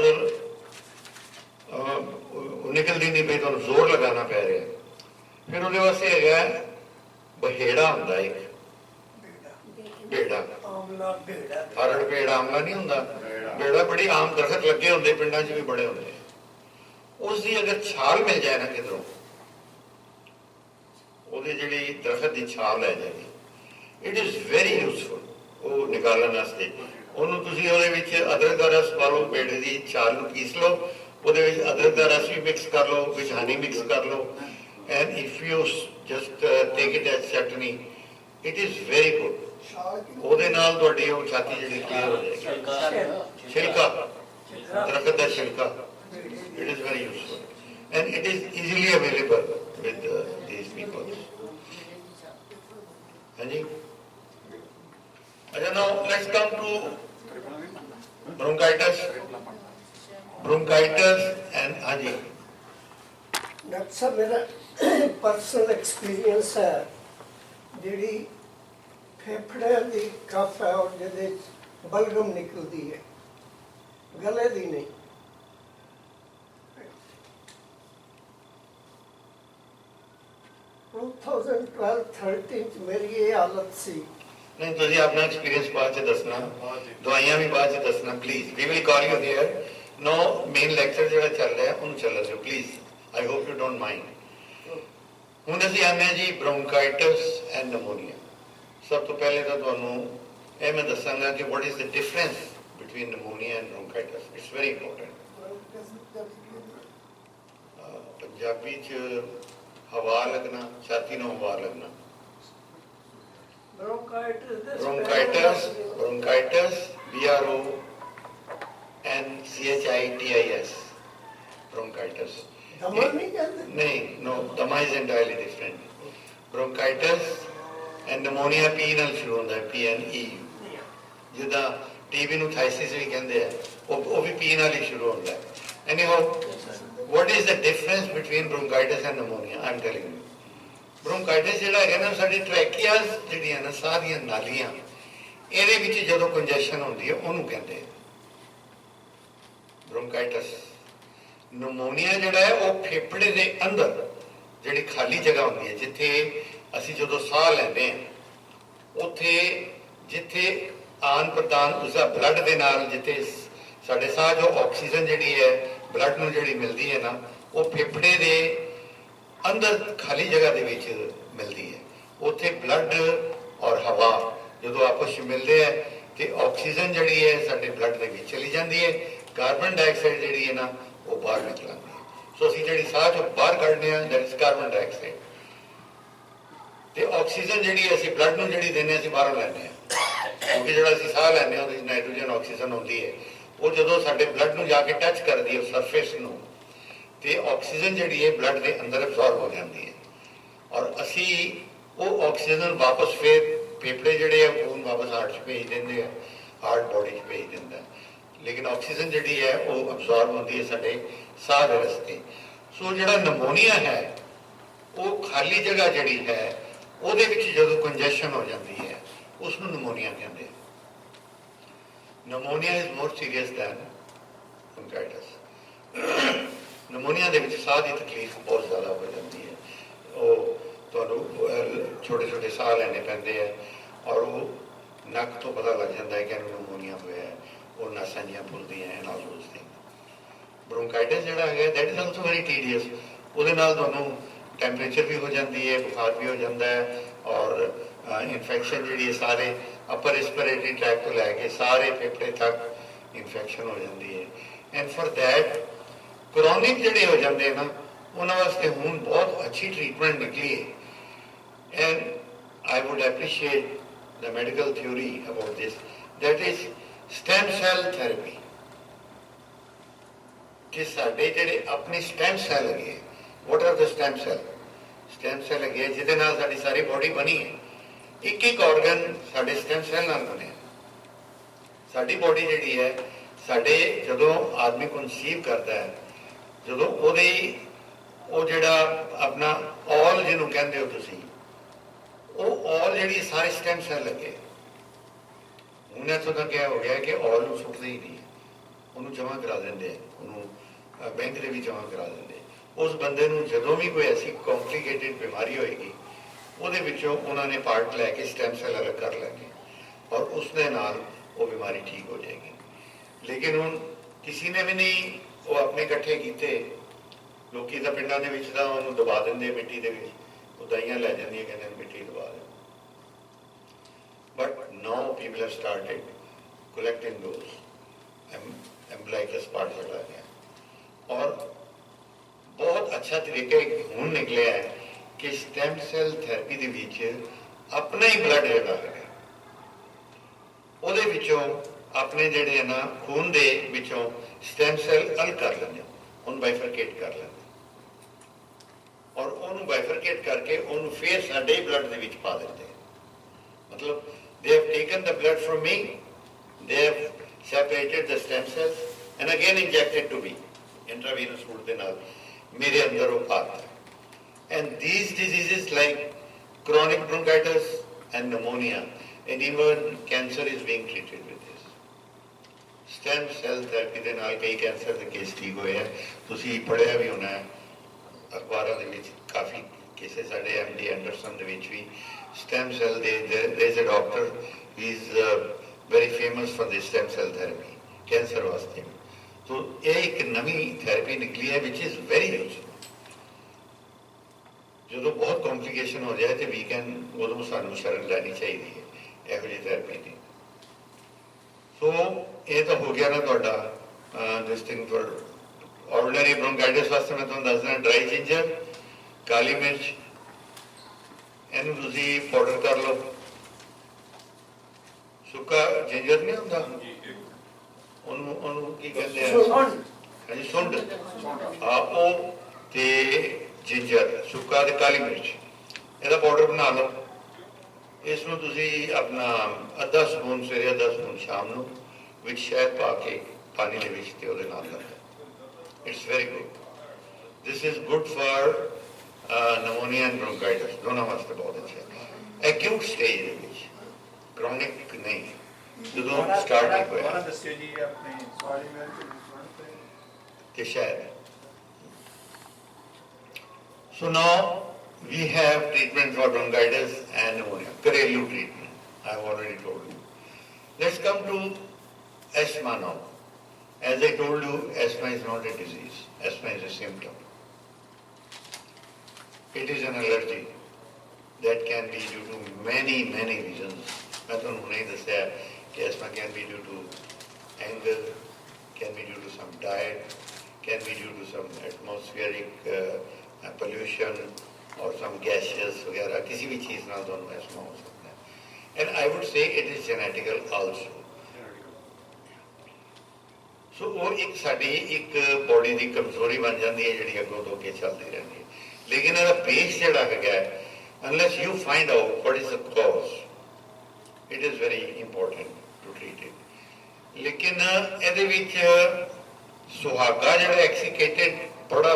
ਨਿਕਲਦੀ ਨਹੀਂ ਪਈ, ਤੁਹਾਨੂੰ ਜ਼ੋਰ ਲਗਾਉਣਾ ਪੈ ਰਿਹਾ। ਫਿਰ ਉਹਦੇ ਵਾਸਤੇ ਹੈਗਾ ਬਹੇੜਾ ਹੁੰਦਾ ਇੱਕ, ਬੇੜਾ, ਆਮਲਾ ਭੇੜਾ। ਹਰੜ ਪੇੜਾ ਆਮਲਾ ਨਹੀਂ ਹੁੰਦਾ, ਬੇੜਾ ਬੜੀ ਆਮ ਦਰਖਤ ਲੱਗੇ ਹੁੰਦੇ, ਪਿੰਡਾਂ 'ਚ ਵੀ ਬੜੇ ਹੁੰਦੇ। ਉਸ ਦੀ ਅਗਰ ਛਾਲ ਮਿਲ ਜਾਏ ਨਾ ਕਿਧਰੋਂ, ਉਹਦੀ ਜਿਹੜੀ ਦਰਖਤ ਦੀ ਛਾਲ ਲੈ ਜਾਏਗੀ, ਇਟ ਇਜ਼ ਵੈਰੀ ਯੂਜ਼ਫੁਲ ਉਹ ਨਿਕਾਲਣ ਵਾਸਤੇ। ਉਹਨੂੰ ਤੁਸੀਂ ਉਹਦੇ ਵਿੱਚ ਅਦਰਕ ਦਾ ਰਸ ਪਾ ਲਓ, ਪੇੜੇ ਦੀ ਛਾਲ ਨੂੰ ਪੀਸ ਲਓ, ਉਹਦੇ ਵਿੱਚ ਅਦਰਕ ਦਾ ਰਸ ਵੀ ਮਿਕਸ ਕਰ ਲਓ, ਵਿੱਚ ਹਨੀ ਮਿਕਸ ਕਰ ਲਓ, and if you just take it as ਚਟਨੀ, ਇਟ ਇਜ਼ ਵੈਰੀ ਗੁੱਡ। ਉਹਦੇ ਨਾਲ ਤੁਹਾਡੀ ਉਹ ਛਾਤੀ ਜਿਹੜੀ ਕਲੀਅਰ ਹੋ ਜਾਏਗੀ। ਛਿਲਕਾ, ਦਰਖਤ ਦਾ ਛਿਲਕਾ, it is very useful and it is easily available with these people. Hanji? Now let's come to bronchitis. Bronchitis and Hanji. Doctor ਸਾਹਿਬ, ਮੇਰਾ ਪਰਸਨਲ ਐਕਸਪੀਰੀਅੰਸ ਹੈ, ਜਿਹੜੀ ਫੇਫੜਿਆਂ ਦੀ ਕਫ ਹੈ ਔਰ ਜਿਹਦੇ 'ਚ ਬਲਗਮ ਨਿਕਲਦੀ ਹੈ, ਗਲੇ ਦੀ ਨਹੀਂ, 2012-13 ਚ ਮੇਰੀ ਇਹ ਹਾਲਤ ਸੀ। ਨਹੀਂ ਤੁਸੀਂ ਆਪਣਾ ਐਕਸਪੀਰੀਅੰਸ ਬਾਅਦ ਚ ਦੱਸਣਾ, ਦਵਾਈਆਂ ਵੀ ਬਾਅਦ ਚ ਦੱਸਣਾ please. We will call you here. No main lecture ਜਿਹੜਾ ਚੱਲ ਰਿਹਾ ਉਹਨੂੰ ਚੱਲਣ ਦਿਓ please. I hope you don't mind. ਹੁਣ ਅਸੀਂ ਆਉਂਦੇ ਹਾਂ ਜੀ ਬ੍ਰੋਂਕਾਈਟਿਸ ਐਂਡ ਨਮੋਨੀਆ। ਸਭ ਤੋਂ ਪਹਿਲੇ ਤਾਂ ਤੁਹਾਨੂੰ ਇਹ ਮੈਂ ਦੱਸਾਂਗਾ ਕਿ what is the difference between pneumonia and bronchitis. It's very important. Punjabi ਚ ਹਵਾ ਲੱਗਣਾ, ਛਾਤੀ ਨੂੰ ਹਵਾ ਲੱਗਣਾ। bronchitis, BRONCHITIS, bronchitis. ਦਮਾ ਨਹੀਂ ਕਹਿੰਦੇ? नहीं, no, dama is entirely different. Bronchitis and pneumonia P ਨਾਲ ਸ਼ੁਰੂ ਹੁੰਦਾ ਹੈ, PNE। ਜਿੱਦਾਂ TB ਨੂੰ ਥਾਈਸਿਸ ਵੀ ਕਹਿੰਦੇ ਆ, ਉਹ ਵੀ P ਨਾਲ ਹੀ ਸ਼ੁਰੂ ਹੁੰਦਾ ਹੈ। Anyhow, what is the difference between bronchitis and pneumonia? I'm telling you. Bronchitis ਜਿਹੜਾ ਹੈਗਾ ਨਾ, ਸਾਡੀ ਟ੍ਰੈਕੀਆਸ ਜਿਹੜੀਆਂ ਨਾ, ਸਾਹ ਦੀਆਂ ਨਾਲੀਆਂ, ਇਹਦੇ ਵਿੱਚ ਜਦੋਂ ਕੰਜੈਸ਼ਨ ਹੁੰਦੀ ਹੈ ਉਹਨੂੰ ਕਹਿੰਦੇ ਆ bronchitis। ਨਮੋਨੀਆ ਜਿਹੜਾ ਹੈ ਉਹ ਫੇਫੜੇ ਦੇ ਅੰਦਰ ਜਿਹੜੀ ਖਾਲੀ ਜਗ੍ਹਾ ਹੁੰਦੀ ਹੈ, ਜਿੱਥੇ ਅਸੀਂ ਜਦੋਂ ਸਾਹ ਲੈਂਦੇ ਹਾਂ, ਉੱਥੇ ਜਿੱਥੇ ਆਨ ਪ੍ਰਦਾਨ ਉਸਦਾ ਬਲੱਡ ਦੇ ਨਾਲ, ਜਿੱਥੇ ਸਾਡੇ ਸਾਹ ਜੋ ਆਕਸੀਜਨ ਜਿਹੜੀ ਹੈ ਬਲੱਡ ਨੂੰ ਜਿਹੜੀ ਮਿਲਦੀ ਹੈ ਨਾ, ਉਹ ਫੇਫੜੇ ਦੇ ਅੰਦਰ ਖਾਲੀ ਜਗ੍ਹਾ ਦੇ ਵਿੱਚ ਮਿਲਦੀ ਹੈ। ਉੱਥੇ ਬਲੱਡ ਔਰ ਹਵਾ ਜਦੋਂ ਆਪਸ ਵਿੱਚ ਮਿਲਦੇ ਹੈ ਤੇ ਆਕਸੀਜਨ ਜਿਹੜੀ ਹੈ ਸਾਡੇ ਬਲੱਡ ਦੇ ਵਿੱਚ ਚਲੀ ਜਾਂਦੀ ਹੈ, ਕਾਰਬਨ ਡਾਈਆਕਸਾਈਡ ਜਿਹੜੀ ਹੈ ਨਾ ਉਹ ਬਾਹਰ ਨਿਕਲ ਆਉਂਦੀ ਹੈ। ਸੋ ਅਸੀਂ ਜਿਹੜੀ ਸਾਹ ਚੋਂ ਬਾਹਰ ਕੱਢਦੇ ਹਾਂ, ਦੈਟ ਇਜ਼ ਕਾਰਬਨ ਡਾਈਆਕਸਾਈਡ। ਤੇ ਆਕਸੀਜਨ ਜਿਹੜੀ ਅਸੀਂ ਬਲੱਡ ਨੂੰ ਜਿਹੜੀ ਦਿੰਦੇ ਹਾਂ, ਅਸੀਂ ਬਾਹਰੋਂ ਲੈਂਦੇ ਹਾਂ, ਕਿਉਂਕਿ ਜਿਹੜਾ ਅਸੀਂ ਸਾਹ ਲੈਂਦੇ ਹਾਂ ਉਹਦੇ ਵਿੱਚ ਨਾਈਟ੍ਰੋਜਨ ਆਕਸੀਜਨ ਹੁੰਦੀ ਹੈ। ਉਹ ਜਦੋਂ ਸਾਡੇ ਬਲੱਡ ਨੂੰ ਜਾ ਕੇ ਟੱਚ ਕਰਦੀ ਹੈ ਸਰਫੇਸ ਨੂੰ, ਤੇ ਆਕਸੀਜਨ ਜਿਹੜੀ ਹੈ ਬਲੱਡ ਦੇ ਅੰਦਰ ਅਬਜ਼ੌਰਬ ਹੋ ਜਾਂਦੀ ਹੈ, ਔਰ ਅਸੀਂ ਉਹ ਆਕਸੀਜਨ ਵਾਪਸ ਫਿਰ ਫੇਫੜੇ ਜਿਹੜੇ ਆ ਖੂਨ ਵਾਪਸ ਹਾਰਟ 'ਚ ਭੇਜ ਦਿੰਦੇ ਆ, ਹਾਰਟ ਬੋਡੀ 'ਚ ਭੇਜ ਦਿੰਦਾ। ਲੇਕਿਨ ਆਕਸੀਜਨ ਜਿਹੜੀ ਹੈ ਉਹ ਅਬਜ਼ੌਰਬ ਹੁੰਦੀ ਹੈ ਸਾਡੇ ਸਾਹ ਦੇ ਰਸਤੇ। ਸੋ ਜਿਹੜਾ ਨਮੋਨੀਆ ਹੈ ਉਹ ਖਾਲੀ ਜਗ੍ਹਾ ਜਿਹੜੀ ਹੈ ਉਹਦੇ ਵਿੱਚ ਜਦੋਂ ਕੰਜੈਸ਼ਨ ਹੋ ਜਾਂਦੀ ਹੈ ਉਸ ਨੂੰ ਨਮੋਨੀਆ ਕਹਿੰਦੇ ਆ। Pneumonia is more serious than bronchitis. Pneumonia ਦੇ ਵਿੱਚ ਸਾਹ ਦੀ ਤਕਲੀਫ ਬਹੁਤ ਜ਼ਿਆਦਾ ਹੋ ਜਾਂਦੀ ਹੈ। ਉਹ ਤੁਹਾਨੂੰ ਛੋਟੇ ਛੋਟੇ ਸਾਹ ਲੈਣੇ ਪੈਂਦੇ ਆ, ਔਰ ਉਹ ਨੱਕ ਤੋਂ ਪਤਾ ਲੱਗ ਜਾਂਦਾ ਹੈ ਕਿ ਇਹਨੂੰ ਨਮੋਨੀਆ ਹੋਇਆ ਹੈ। ਉਹ ਨਸਾਂ ਜੀਆਂ ਫੁੱਲਦੀਆਂ ਹਨ, ਨਾਲ ਉਸਦੇ ਬ੍ਰੌਂਕਾਈਟਿਸ ਜਿਹੜਾ ਹੈਗਾ ਦੈਟ ਇਜ਼ ਆਲਸੋ ਵੈਰੀ ਟੀਡੀਅਸ। ਉਹਦੇ ਨਾਲ ਤੁਹਾਨੂੰ ਟੈਂਪਰੇਚਰ ਵੀ ਹੋ ਜਾਂਦੀ ਹੈ, ਬੁਖਾਰ ਵੀ ਹੋ ਜਾਂਦਾ ਹੈ, ਔਰ ਇਨਫੈਕਸ਼ਨ ਜਿਹੜੀ ਹੈ ਸਾਰੇ ਅਪਰ ਰਿਸਪੀਰੇਟਰੀ ਟਰੈਕਟ ਤੋਂ ਲੈ ਕੇ ਸਾਰੇ ਫੇਫੜੇ ਤੱਕ ਇਨਫੈਕਸ਼ਨ ਹੋ ਜਾਂਦੀ ਹੈ। ਐਂਡ ਫॉर दैट ਕ੍ਰੋਨਿਕ ਜਿਹੜੇ ਹੋ ਜਾਂਦੇ ਨਾ, ਉਹਨਾਂ ਵਾਸਤੇ ਹੁਣ ਬਹੁਤ ਅੱਛੀ ਟ੍ਰੀਟਮੈਂਟ ਨਿਕਲੀ ਹੈ। And I wood appreciate the medical theory about this, that is stem cell therapy। कि साढ़े जेडे अपने stem cell लगे, what are the stem cell? Stem cell लगे जिदे नाल साडी सारी बॉडी बनी है, एक ऑर्गन साढ़े stem cell नाल बने। साडी बॉडी जेडी है, साढ़े जदों आदमी कंसीव करता है, जदों ओदे ਉਹ ਜਿਹੜਾ ਆਪਣਾ ऑल ਜਿਹਨੂੰ ਕਹਿੰਦੇ ਹੋ ਤੁਸੀਂ, ਉਹ ऑल ਜਿਹੜੀ ਸਾਰੇ ਸਟੈਮ ਸੈੱਲ ਲੱਗੇ। ਹੁਣ ਇੱਥੋਂ ਤੱਕ ਇਹ ਹੋ ਗਿਆ ਕਿ ऑल ਨੂੰ ਸੁੱਟਦੇ ਹੀ ਨਹੀਂ, ਉਹਨੂੰ ਜਮ੍ਹਾਂ ਕਰਾ ਦਿੰਦੇ, ਉਹਨੂੰ ਬੈਂਕ ਦੇ ਵਿੱਚ ਜਮ੍ਹਾਂ ਕਰਾ ਦਿੰਦੇ। ਉਸ ਬੰਦੇ ਨੂੰ ਜਦੋਂ ਵੀ ਕੋਈ ਐਸੀ ਕੰਪਲਿਕੇਟਿਡ ਬਿਮਾਰੀ ਹੋਏਗੀ, ਉਹਦੇ ਵਿੱਚੋਂ ਉਹਨਾਂ ਨੇ ਪਾਰਟ ਲੈ ਕੇ ਸਟੈਮ ਸੈੱਲ ਅਲੱਗ ਕਰ ਲੈਣੇ, ਔਰ ਉਸ ਦੇ ਨਾਲ ਉਹ ਬਿਮਾਰੀ ਠੀਕ ਹੋ ਜਾਏਗੀ। ਲੇਕਿਨ ਹੁਣ ਕਿਸੇ ਨੇ ਵੀ ਨਹੀਂ ਉਹ ਆਪਣੇ ਇਕੱਠੇ ਕੀਤੇ। ਲੋਕੀ ਤਾਂ ਪਿੰਡਾਂ ਦੇ ਵਿੱਚ ਤਾਂ ਉਹਨੂੰ ਦਬਾ ਦਿੰਦੇ ਮਿੱਟੀ ਦੇ ਵਿੱਚ, ਉਹ ਦਵਾਈਆਂ ਲੈ ਜਾਂਦੀਆਂ, ਕਹਿੰਦੇ ਮਿੱਟੀ ਦਬਾ ਦੇ। But now people have started collecting those umbilicus parts ਜਿਹੜਾ ਹੈ, ਔਰ ਬਹੁਤ ਅੱਛਾ ਤਰੀਕਾ ਹੁਣ ਨਿਕਲਿਆ ਹੈ ਕਿ ਸਟੈਮ ਸੈੱਲ ਥੈਰੇਪੀ ਦੇ ਵਿੱਚ ਆਪਣਾ ਹੀ ਬਲੱਡ ਜਿਹੜਾ ਹੈ ਉਹਦੇ ਵਿੱਚੋਂ ਆਪਣੇ ਜਿਹੜੇ ਨਾ ਖੂਨ ਦੇ ਵਿੱਚੋਂ ਸਟੈਮ ਸੈੱਲ ਅਲੱਗ ਕਰ ਲੈਂਦੇ, ਉਹਨੂੰ ਬਾਈਫਰਕੇਟ ਕਰ ਲੈਂਦੇ, ਔਰ ਉਹਨੂੰ ਬਾਈਫਰਕੇਟ ਕਰਕੇ ਉਹਨੂੰ ਫੇਰ ਸਾਡੇ ਹੀ ਬਲੱਡ ਦੇ ਵਿੱਚ ਪਾ ਦਿੰਦੇ। ਮਤਲਬ they have taken the blood from me, they have separated the stem cells and again injected to me intravenous route ਦੇ ਨਾਲ ਮੇਰੇ ਅੰਦਰ ਉਹ ਪਾਤਾ। And these diseases like chronic bronchitis and pneumonia and even cancer is being treated with this stem cell therapy ਦੇ ਨਾਲ। ਕਈ ਕੈਂਸਰ ਦੇ ਕੇਸ ਠੀਕ ਹੋਏ ਆ, ਤੁਸੀਂ ਪੜ੍ਹਿਆ ਵੀ ਹੋਣਾ ਅਖਬਾਰਾਂ ਦੇ ਵਿੱਚ, ਕਾਫੀ ਕਿਸੇ ਸਾਡੇ MD ਐਂਡਰਸਨ ਦੇ ਵਿੱਚ ਵੀ stem cell there is a doctor, he is very famous for the stem cell therapy, cancer ਵਾਸਤੇ। तो ਇਹ ਇੱਕ ਨਵੀਂ ਥੈਰੇਪੀ ਨਿਕਲੀ ਹੈ which is very useful। ਜਦੋਂ ਬਹੁਤ ਕੰਪਲਿਕੇਸ਼ਨ ਹੋ ਜਾਏ ਤੇ ਉਦੋਂ ਸਾਨੂੰ ਸ਼ਰਨ ਲੈਣੀ ਚਾਹੀਦੀ ਹੈ ਇਹੋ ਜਿਹੀ ਥੈਰੇਪੀ ਦੀ। ਸੋ ਇਹ ਤਾਂ ਹੋ ਗਿਆ ਨਾ ਤੁਹਾਡਾ ਦਿਸ ਥਿੰਗ ਫॉर ਆਰਡੀਨਰੀ ਬ੍ਰੌਂਕਾਈਟਿਸ ਵਾਸਤੇ। ਮੈਂ ਤੁਹਾਨੂੰ ਦੱਸਦਾ ਡਰਾਈ ਜਿੰਜਰ, ਕਾਲੀ ਮਿਰਚ, ਇਹਨੂੰ ਤੁਸੀਂ ਪਾਊਡਰ ਕਰ ਲਓ। ਸੁੱਕਾ ਜਿੰਜਰ ਨਹੀਂ ਹੁੰਦਾ, ਉਹਨੂੰ ਕੀ ਕਹਿੰਦੇ ਆ, ਹਾਂਜੀ ਸੁੰਡ, ਹਾਂ ਉਹ ਤੇ ਜਿੰਜਰ ਸੁੱਕਾ ਤੇ ਕਾਲੀ ਮਿਰਚ, ਇਹਦਾ ਪਾਊਡਰ ਬਣਾ ਲਓ। ਇਸ ਨੂੰ ਤੁਸੀਂ ਆਪਣਾ ਅੱਧਾ ਸਪੂਨ ਸਵੇਰੇ, ਅੱਧਾ ਸਪੂਨ ਸ਼ਾਮ ਨੂੰ ਵਿੱਚ ਸ਼ਹਿਦ ਪਾ ਕੇ ਪਾਣੀ ਦੇ ਵਿੱਚ ਤੇ ਉਹਦੇ ਨਾਲ ਲਓ। It's very good. This is good for pneumonia and bronchitis, ਦੋਨਾਂ ਵਾਸਤੇ ਬਹੁਤ ਅੱਛਾ ਹੈ। ਐਕਿਊਟ ਸਟੇਜ ਦੇ ਵਿੱਚ, ਕ੍ਰੋਨਿਕ ਨਹੀਂ, ਜਦੋਂ ਸਟਾਰਟ ਨਹੀਂ ਹੋਇਆ। ਦੱਸਿਓ ਜੀ ਆਪਣੇ ਸਵਾਲੀ ਵਿੱਚ ਤੇ ਸ਼ਹਿਦ। So now we have treatment for bronchitis and pneumonia, घरेलू treatment, I have already told you. Let's come to asthma now. As I told you, asthma is not a disease, asthma is a symptom. It is an allergy that can be due to many reasons. मैं तो नहीं दस्या कि asthma can be due to anger, can be due to some diet, can be due to some atmospheric pollution or some gases वगैरह, किसी भी चीज़ ना दोनों asthma हो सकता है। And I would say it is genetical also. So वो एक साड़ी एक बॉडी की कमजोरी बन जाती है जिहड़ी अगों तो के चलती रहती है। लेकिन ਇਹਦਾ बेस जिहड़ा है, unless you find out what is the cause, it is very important to treat it. लेकिन ਇਹਦੇ ਵਿੱਚ सुहागा जिहड़ा एक्सीकेटेड बड़ा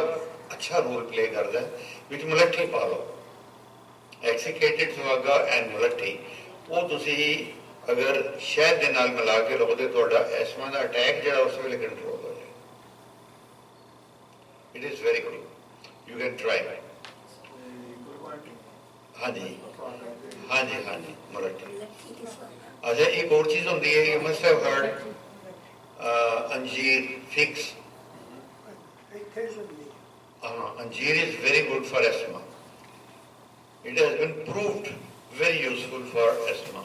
अच्छा रोल प्ले करता है, विच मुलट्ठी पा लो। एक्सीकेटेड सुहागा एंड मुलट्ठी वो तुसी अगर शहद दे नाल मिला के लो तो तुहाडा एस्मा दा अटैक जिहड़ा उस वेले कंट्रोल हो जाए। It is very good, you can try. हाँ जी हाँ जी हाँ जी, मुलट्ठी। अच्छा एक और चीज होती है, यू मस्ट हैव हर्ड अंजीर, figs. Anjeer is very good for asthma. It has been proved very useful for asthma,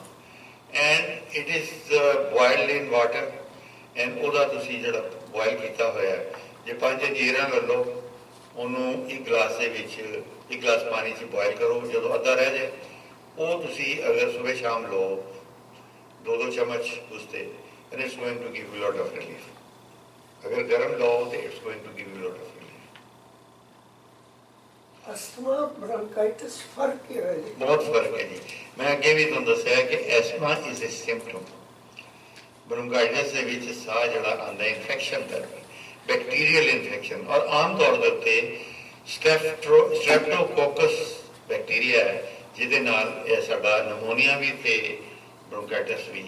and it is boiled in water. And ਉਹਦਾ ਤੁਸੀਂ ਜਿਹੜਾ boil ਕੀਤਾ ਹੋਇਆ ਜੇ 5 ਅੰਜੀਰਾਂ ਲੈ ਲਓ, ਉਹਨੂੰ ਇੱਕ ਗਲਾਸ ਦੇ ਵਿੱਚ ਇੱਕ ਗਲਾਸ ਪਾਣੀ 'ਚ boil ਕਰੋ। ਜਦੋਂ ਅੱਧਾ ਰਹਿ ਜਾਏ ਉਹ ਤੁਸੀਂ ਅਗਰ ਸਵੇਰੇ ਸ਼ਾਮ ਲਓ 2-2 ਚਮਚ ਉਸਤੇ, and it's going to give you a lot of relief. ਅਗਰ ਗਰਮ ਲਓ ਤੇ it's going to give you a lot of relief. Asthma bronchitis ਫਰਕ ਕੀ ਹੈ ਜੀ? ਬਹੁਤ ਫਰਕ ਹੈ ਜੀ। ਮੈਂ ਅੱਗੇ ਵੀ ਤੁਹਾਨੂੰ ਦੱਸਿਆ ਕਿ ਐਸਮਾ ਇਜ਼ ਅ ਸਿੰਪਟਮ। ਬ੍ਰੌਂਕਾਈਟਿਸ ਦੇ ਵਿੱਚ ਸਾਹ ਜਿਹੜਾ ਆਉਂਦਾ ਇਨਫੈਕਸ਼ਨ ਕਰਕੇ, ਬੈਕਟੀਰੀਅਲ ਇਨਫੈਕਸ਼ਨ, ਔਰ ਆਮ ਤੌਰ ਦੇ ਉੱਤੇ ਸਟ੍ਰੈਪਟੋਕੋਕਸ ਬੈਕਟੀਰੀਆ ਹੈ ਜਿਹਦੇ ਨਾਲ ਇਹ ਸਾਡਾ ਨਮੋਨੀਆ ਵੀ ਤੇ ਬ੍ਰੌਂਕਾਈਟਿਸ ਵੀ,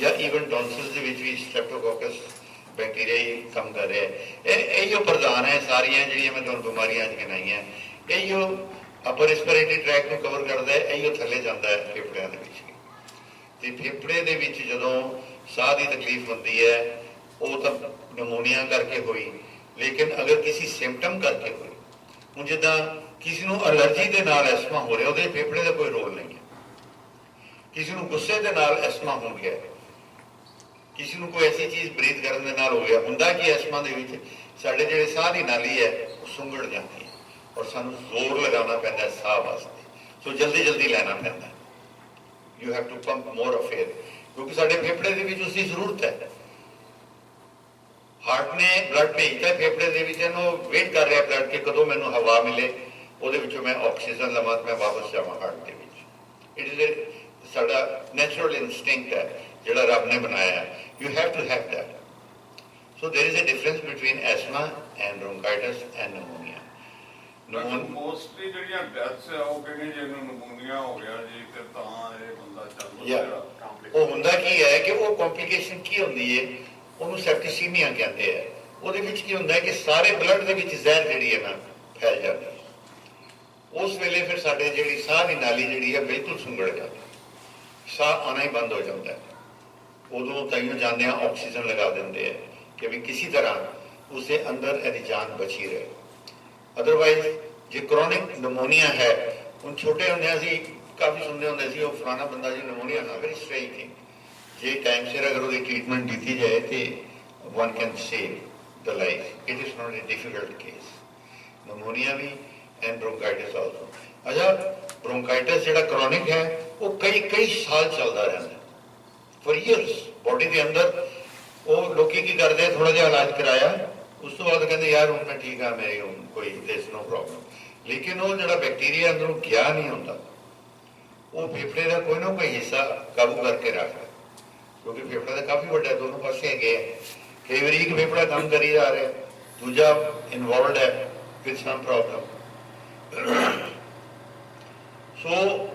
ਜਾਂ ਈਵਨ ਟੌਂਸਿਲਸ ਦੇ ਵਿੱਚ ਵੀ ਸਟ੍ਰੈਪਟੋਕੋਕਸ ਬੈਕਟੀਰੀਆ ਹੀ ਕੰਮ ਕਰ ਰਿਹਾ ਹੈ। ਇਹੋ ਪ੍ਰਧਾਨ ਹੈ ਸਾਰੀਆਂ ਜਿਹੜੀਆਂ ਮੈਂ ਤੁਹਾਨੂੰ ਬਿਮਾਰੀਆਂ ਅੱਜ ਗਿਣਾਈਆਂ। ਇਹੋ ਅਪਰ ਰਿਸਪੀਰੇਟਰੀ ਟਰੈਕਟ ਨੂੰ ਕਵਰ ਕਰਦਾ ਹੈ, ਇਹੋ ਥੱਲੇ ਜਾਂਦਾ ਹੈ ਫੇਫੜਿਆਂ ਦੇ ਵਿੱਚ। ਤੇ ਫੇਫੜੇ ਦੇ ਵਿੱਚ ਜਦੋਂ ਸਾਹ ਦੀ ਤਕਲੀਫ ਹੁੰਦੀ ਹੈ ਉਹ ਤਾਂ ਨਮੋਨੀਆ ਕਰਕੇ ਹੋਈ, ਲੇਕਿਨ ਅਗਰ ਕਿਸੇ ਸਿੰਪਟਮ ਕਰਕੇ ਹੋਈ, ਹੁਣ ਜਿੱਦਾਂ ਕਿਸੇ ਨੂੰ ਅਲਰਜੀ ਦੇ ਨਾਲ ਐਸਮਾ ਹੋ ਰਿਹਾ, ਉਹਦੇ ਫੇਫੜੇ ਦਾ ਕੋਈ ਰੋਲ ਨਹੀਂ ਹੈ। ਕਿਸੇ ਨੂੰ ਗੁੱਸੇ ਦੇ ਨਾਲ ਐਸਮਾ ਹੋ ਗਿਆ, ਕਿਸੇ ਨੂੰ ਕੋਈ ਐਸੀ ਚੀਜ਼ ਬਰੀਥ ਕਰਨ ਦੇ ਨਾਲ ਹੋ ਗਿਆ। ਹੁੰਦਾ ਕਿ ਐਸਮਾ ਦੇ ਵਿੱਚ ਸਾਡੇ ਜਿਹੜੇ ਸਾਹ ਦੀ ਨਾਲੀ ਹੈ ਉਹ ਸੁੰਗੜ ਜਾਂਦੀ ਹੈ, ਔਰ ਸਾਨੂੰ ਜ਼ੋਰ ਲਗਾਉਣਾ ਪੈਂਦਾ ਸਾਹ ਵਾਸਤੇ। ਸੋ ਜਲਦੀ ਜਲਦੀ ਲੈਣਾ ਪੈਂਦਾ। You have to pump more of air, ਕਿਉਂਕਿ ਸਾਡੇ ਫੇਫੜੇ ਦੇ ਵਿੱਚ ਉਸਦੀ ਜ਼ਰੂਰਤ ਹੈ। ਹਾਰਟ ਨੇ ਬਲੱਡ ਭੇਜਦਾ ਫੇਫੜੇ ਦੇ ਵਿੱਚ, ਇਹਨੂੰ ਵੇਟ ਕਰ ਰਿਹਾ ਬਲੱਡ ਕਿ ਕਦੋਂ ਮੈਨੂੰ ਹਵਾ ਮਿਲੇ, ਉਹਦੇ ਵਿੱਚੋਂ ਮੈਂ ਆਕਸੀਜਨ ਲਵਾਂ ਤੇ ਮੈਂ ਵਾਪਸ ਜਾਵਾਂ ਹਾਰਟ ਦੇ ਵਿੱਚ। ਇਟ ਇਜ਼ ਸਾਡਾ ਨੈਚੁਰਲ ਇਨਸਟਿੰਕਟ ਹੈ ਜਿਹੜਾ ਰੱਬ ਨੇ ਬਣਾਇਆ ਹੈ। You have to have that. So there is a difference between asthma and bronchitis and pneumonia. Mostly ਜਿਹੜੀਆਂ ਡੈਥਸ ਆ ਉਹ ਕਹਿੰਦੇ ਜੇ ਇਹਨੂੰ ਨਮੂਨੀਆ ਹੋ ਗਿਆ ਜੀ ਤੇ ਤਾਂ ਇਹ ਬੰਦਾ ਚੱਲ Yeah. ਉਹ ਹੁੰਦਾ ਕੀ ਹੈ ਕਿ ਉਹ ਕੰਪਲਿਕੇਸ਼ਨ ਕੀ ਹੁੰਦੀ ਹੈ, ਉਹਨੂੰ ਸੈਪਟਿਸੀਮੀਆ ਕਹਿੰਦੇ ਆ। ਉਹਦੇ ਵਿੱਚ ਕੀ ਹੁੰਦਾ ਹੈ ਕਿ ਸਾਰੇ ਬਲੱਡ ਦੇ ਵਿੱਚ ਜ਼ਹਿਰ ਜਿਹੜੀ ਹੈ ਨਾ ਫੈਲ ਜਾਂਦੀ ਹੈ। ਉਸ ਵੇਲੇ ਫਿਰ ਸਾਡੇ ਜਿਹੜੀ ਸਾਹ ਦੀ ਨਾਲੀ ਜਿਹੜੀ ਹੈ ਬਿਲਕੁਲ ਸੁੰਗੜ ਜਾਂਦੀ, ਸਾਹ ਆਉਣਾ ਹੀ ਬੰਦ ਹੋ ਜਾਂਦਾ ਹੈ। ਉਦੋਂ ਤਾਈਓ ਜਾਂਦੇ ਆ ਆਕਸੀਜਨ ਲਗਾ ਦਿੰਦੇ ਆ ਕਿ ਵੀ ਕਿਸੇ ਤਰ੍ਹਾਂ ਉਸਦੇ ਅੰਦਰ ਇਹਦੀ ਜਾਨ ਬਚੀ ਰਹੇ। ਅਦਰਵਾਈਜ਼ ਜੇ ਕ੍ਰੋਨਿਕ ਨਮੋਨੀਆ ਹੈ, ਹੁਣ ਛੋਟੇ ਹੁੰਦੇ ਅਸੀਂ ਕਾਫੀ ਸੁਣਦੇ ਹੁੰਦੇ ਸੀ ਉਹ ਫਲਾਣਾ ਬੰਦਾ ਜੀ ਨਮੋਨੀਆ ਨਾ, ਵੈਰੀ ਸਟ੍ਰੇਂਜ ਥਿੰਗ। ਜੇ ਟਾਈਮ ਸਿਰ ਅਗਰ ਉਹਦੀ ਟ੍ਰੀਟਮੈਂਟ ਕੀਤੀ ਜਾਏ ਤੇ one can save the life. It is not a difficult case. Pneumonia भी and bronchitis also. अच्छा, bronchitis ਜਿਹੜਾ chronic है वो कई साल चलता रहता है for years body ਦੇ ਅੰਦਰ। ਉਹ ਲੋਕੀ ਕੀ ਕਰਦੇ ਥੋੜਾ ਜਿਹਾ ਇਲਾਜ ਕਰਾਇਆ, ਉਸ ਤੋਂ ਬਾਅਦ ਕਹਿੰਦੇ ਯਾਰ ਹੁਣ ਮੈਂ ਠੀਕ ਆ, ਮੇਰੇ ਹੁਣ ਕੋਈ there's no problem। ਲੇਕਿਨ ਉਹ ਜਿਹੜਾ ਬੈਕਟੀਰੀਆ ਅੰਦਰੋਂ ਗਿਆ ਨਹੀਂ ਹੁੰਦਾ, ਉਹ ਫੇਫੜੇ ਦਾ ਕੋਈ ਨਾ ਕੋਈ ਹਿੱਸਾ ਕਾਬੂ ਕਰਕੇ ਰੱਖਦਾ, ਕਿਉਂਕਿ ਫੇਫੜਾ ਤਾਂ ਕਾਫੀ ਵੱਡਾ ਦੋਨੋਂ ਪਾਸੇ ਹੈਗੇ ਆ। ਕਈ ਵਾਰੀ ਇੱਕ ਫੇਫੜਾ ਕੰਮ ਕਰੀ ਜਾ ਰਿਹਾ, ਦੂਜਾ ਇਨਵੋਲਵਡ ਹੈ with some problem. So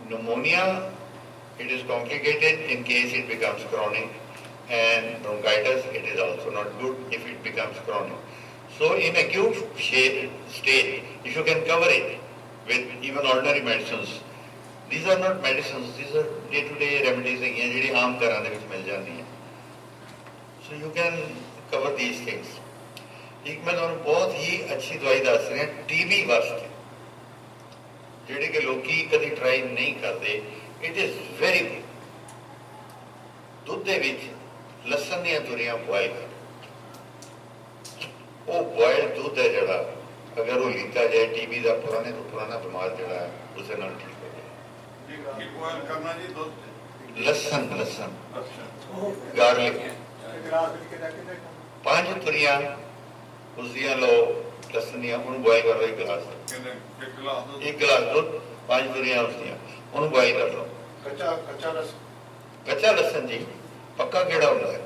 pneumonia, it is complicated in case it becomes chronic, and bronchitis, it is also not good if it becomes chronic. So in acute stage, if you can cover it with even ordinary medicines, these are not medicines, these are day-to-day remedies ਜਿਹੜੇ ਆਮ ਘਰਾਂ ਦੇ ਵਿੱਚ ਮਿਲ ਜਾਂਦੀਆਂ। So you can cover these things. ਇੱਕ ਮੈਂ ਤੁਹਾਨੂੰ ਬਹੁਤ ਹੀ ਅੱਛੀ ਦਵਾਈ ਦੱਸ ਰਿਹਾ TB ਵਾਸਤੇ, ਜਿਹੜੇ ਕਿ ਲੋਕੀ ਕਦੀ ਟਰਾਈ ਨਹੀਂ ਕਰਦੇ। It is very good. ਦੁੱਧ ਦੇ ਵਿੱਚ ਲਸਣ ਦੀਆਂ ਤੁਰੀਆਂ ਬੋਇਲ ਕਰੋ, ਉਹ ਬੋਇਲ ਦੁੱਧ ਹੈ ਜਿਹੜਾ, ਅਗਰ ਉਹ ਲੀਤਾ ਜਾਏ TB ਦਾ ਪੁਰਾਣੇ ਤੋਂ ਪੁਰਾਣਾ ਬਿਮਾਰ ਜਿਹੜਾ ਹੈ ਉਸਦੇ ਨਾਲ ਠੀਕ ਹੋ ਜਾਏ। ਕੀ ਬੋਇਲ ਕਰਨਾ ਜੀ ਦੁੱਧ? ਲਸਣ ਅੱਛਾ, ਗਾਰਲਿਕ 5 ਤੁਰੀਆਂ ਉਸਦੀਆਂ ਲਓ ਲਸਣ ਦੀਆਂ, ਉਹਨੂੰ ਬੋਇਲ ਕਰ ਲਓ ਇੱਕ ਗਲਾਸ। ਕਿੰਨੇ? ਇੱਕ ਗਲਾਸ ਦੁੱਧ? ਇੱਕ ਗਲਾਸ ਦੁੱਧ 5 ਤੁਰੀਆਂ ਉਸਦੀਆਂ, ਉਹਨੂੰ ਬੋਇਲ ਕਰ ਲਓ। ਕੱਚਾ ਲਸਣ ਜੀ ਪੱਕਾ ਕਿਹੜਾ ਹੁੰਦਾ ਹੈ?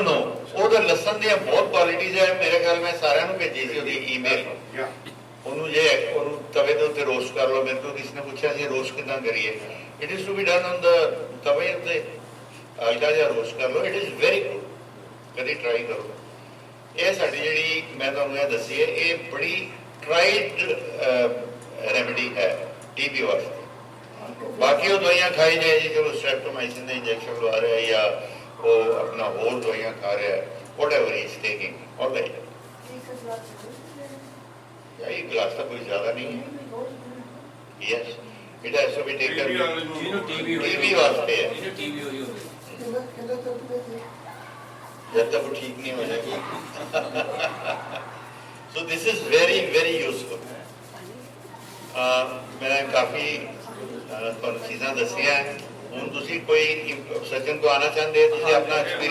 ਨੋ ਉਹਦਾ ਲਸਣ ਦੀਆਂ ਬਹੁਤ ਕੁਆਲਿਟੀਜ਼ ਹੈ। ਮੇਰੇ ਖਿਆਲ ਮੈਂ ਸਾਰਿਆਂ ਨੂੰ ਭੇਜੀ ਸੀ ਉਹਦੀ ਈਮੇਲ। ਉਹਨੂੰ ਜੇ ਉਹਨੂੰ ਤਵੇ ਦੇ ਉੱਤੇ ਰੋਸਟ ਕਰ ਲਓ। ਮੇਰੇ ਤੋਂ ਕਿਸੇ ਨੇ ਪੁੱਛਿਆ ਸੀ ਰੋਸਟ ਕਿੱਦਾਂ ਕਰੀਏ? It is to be done on the ਤਵੇ ਉੱਤੇ, ਹਲਕਾ ਜਿਹਾ ਰੋਸਟ ਕਰ ਲਓ। ਇਟ ਇਜ਼ ਵੈਰੀ ਗੁੱਡ, ਕਦੀ ਟਰਾਈ ਕਰੋ। ਇਹ ਸਾਡੀ ਜਿਹੜੀ ਮੈਂ ਤੁਹਾਨੂੰ ਇਹ ਦੱਸੀ ਹੈ, ਇਹ ਬੜੀ ਟਰਾਈਡ ਰੈਮੇਡੀ ਹੈ TB ਵਾਸਤੇ। ਬਾਕੀ ਉਹ ਦਵਾਈਆਂ ਖਾਈ ਜਾਏ ਜੀ, ਚਲੋ ਸਟ੍ਰੈਪਟੋਮਾਈਸਿਨ ਦਾ ਇੰਜੈਕਸ਼ਨ ਲਵਾ ਰਿਹਾ ਜਾਂ ਉਹ ਆਪਣਾ ਹੋਰ ਦਵਾਈਆਂ ਖਾ ਰਿਹਾ, whatever he is taking, all right। एक गिलास तो कोई ज्यादा नहीं है। Yes, it has to be taken। TB वास्ते है, जब तक वो ठीक नहीं हो जाएगी। So this is very very useful। मैंने काफी ਤੁਹਾਨੂੰ ਚੀਜ਼ਾਂ ਦੱਸੀਆਂ। ਹੁਣ ਤੁਸੀਂ ਕੋਈ ਸਰਜਨ ਕੋ ਆਣਾ ਚਾਹੁੰਦੇ ਤੁਸੀਂ ਆਪਣਾ ਐਕਸਪੀਰੀਅੰਸ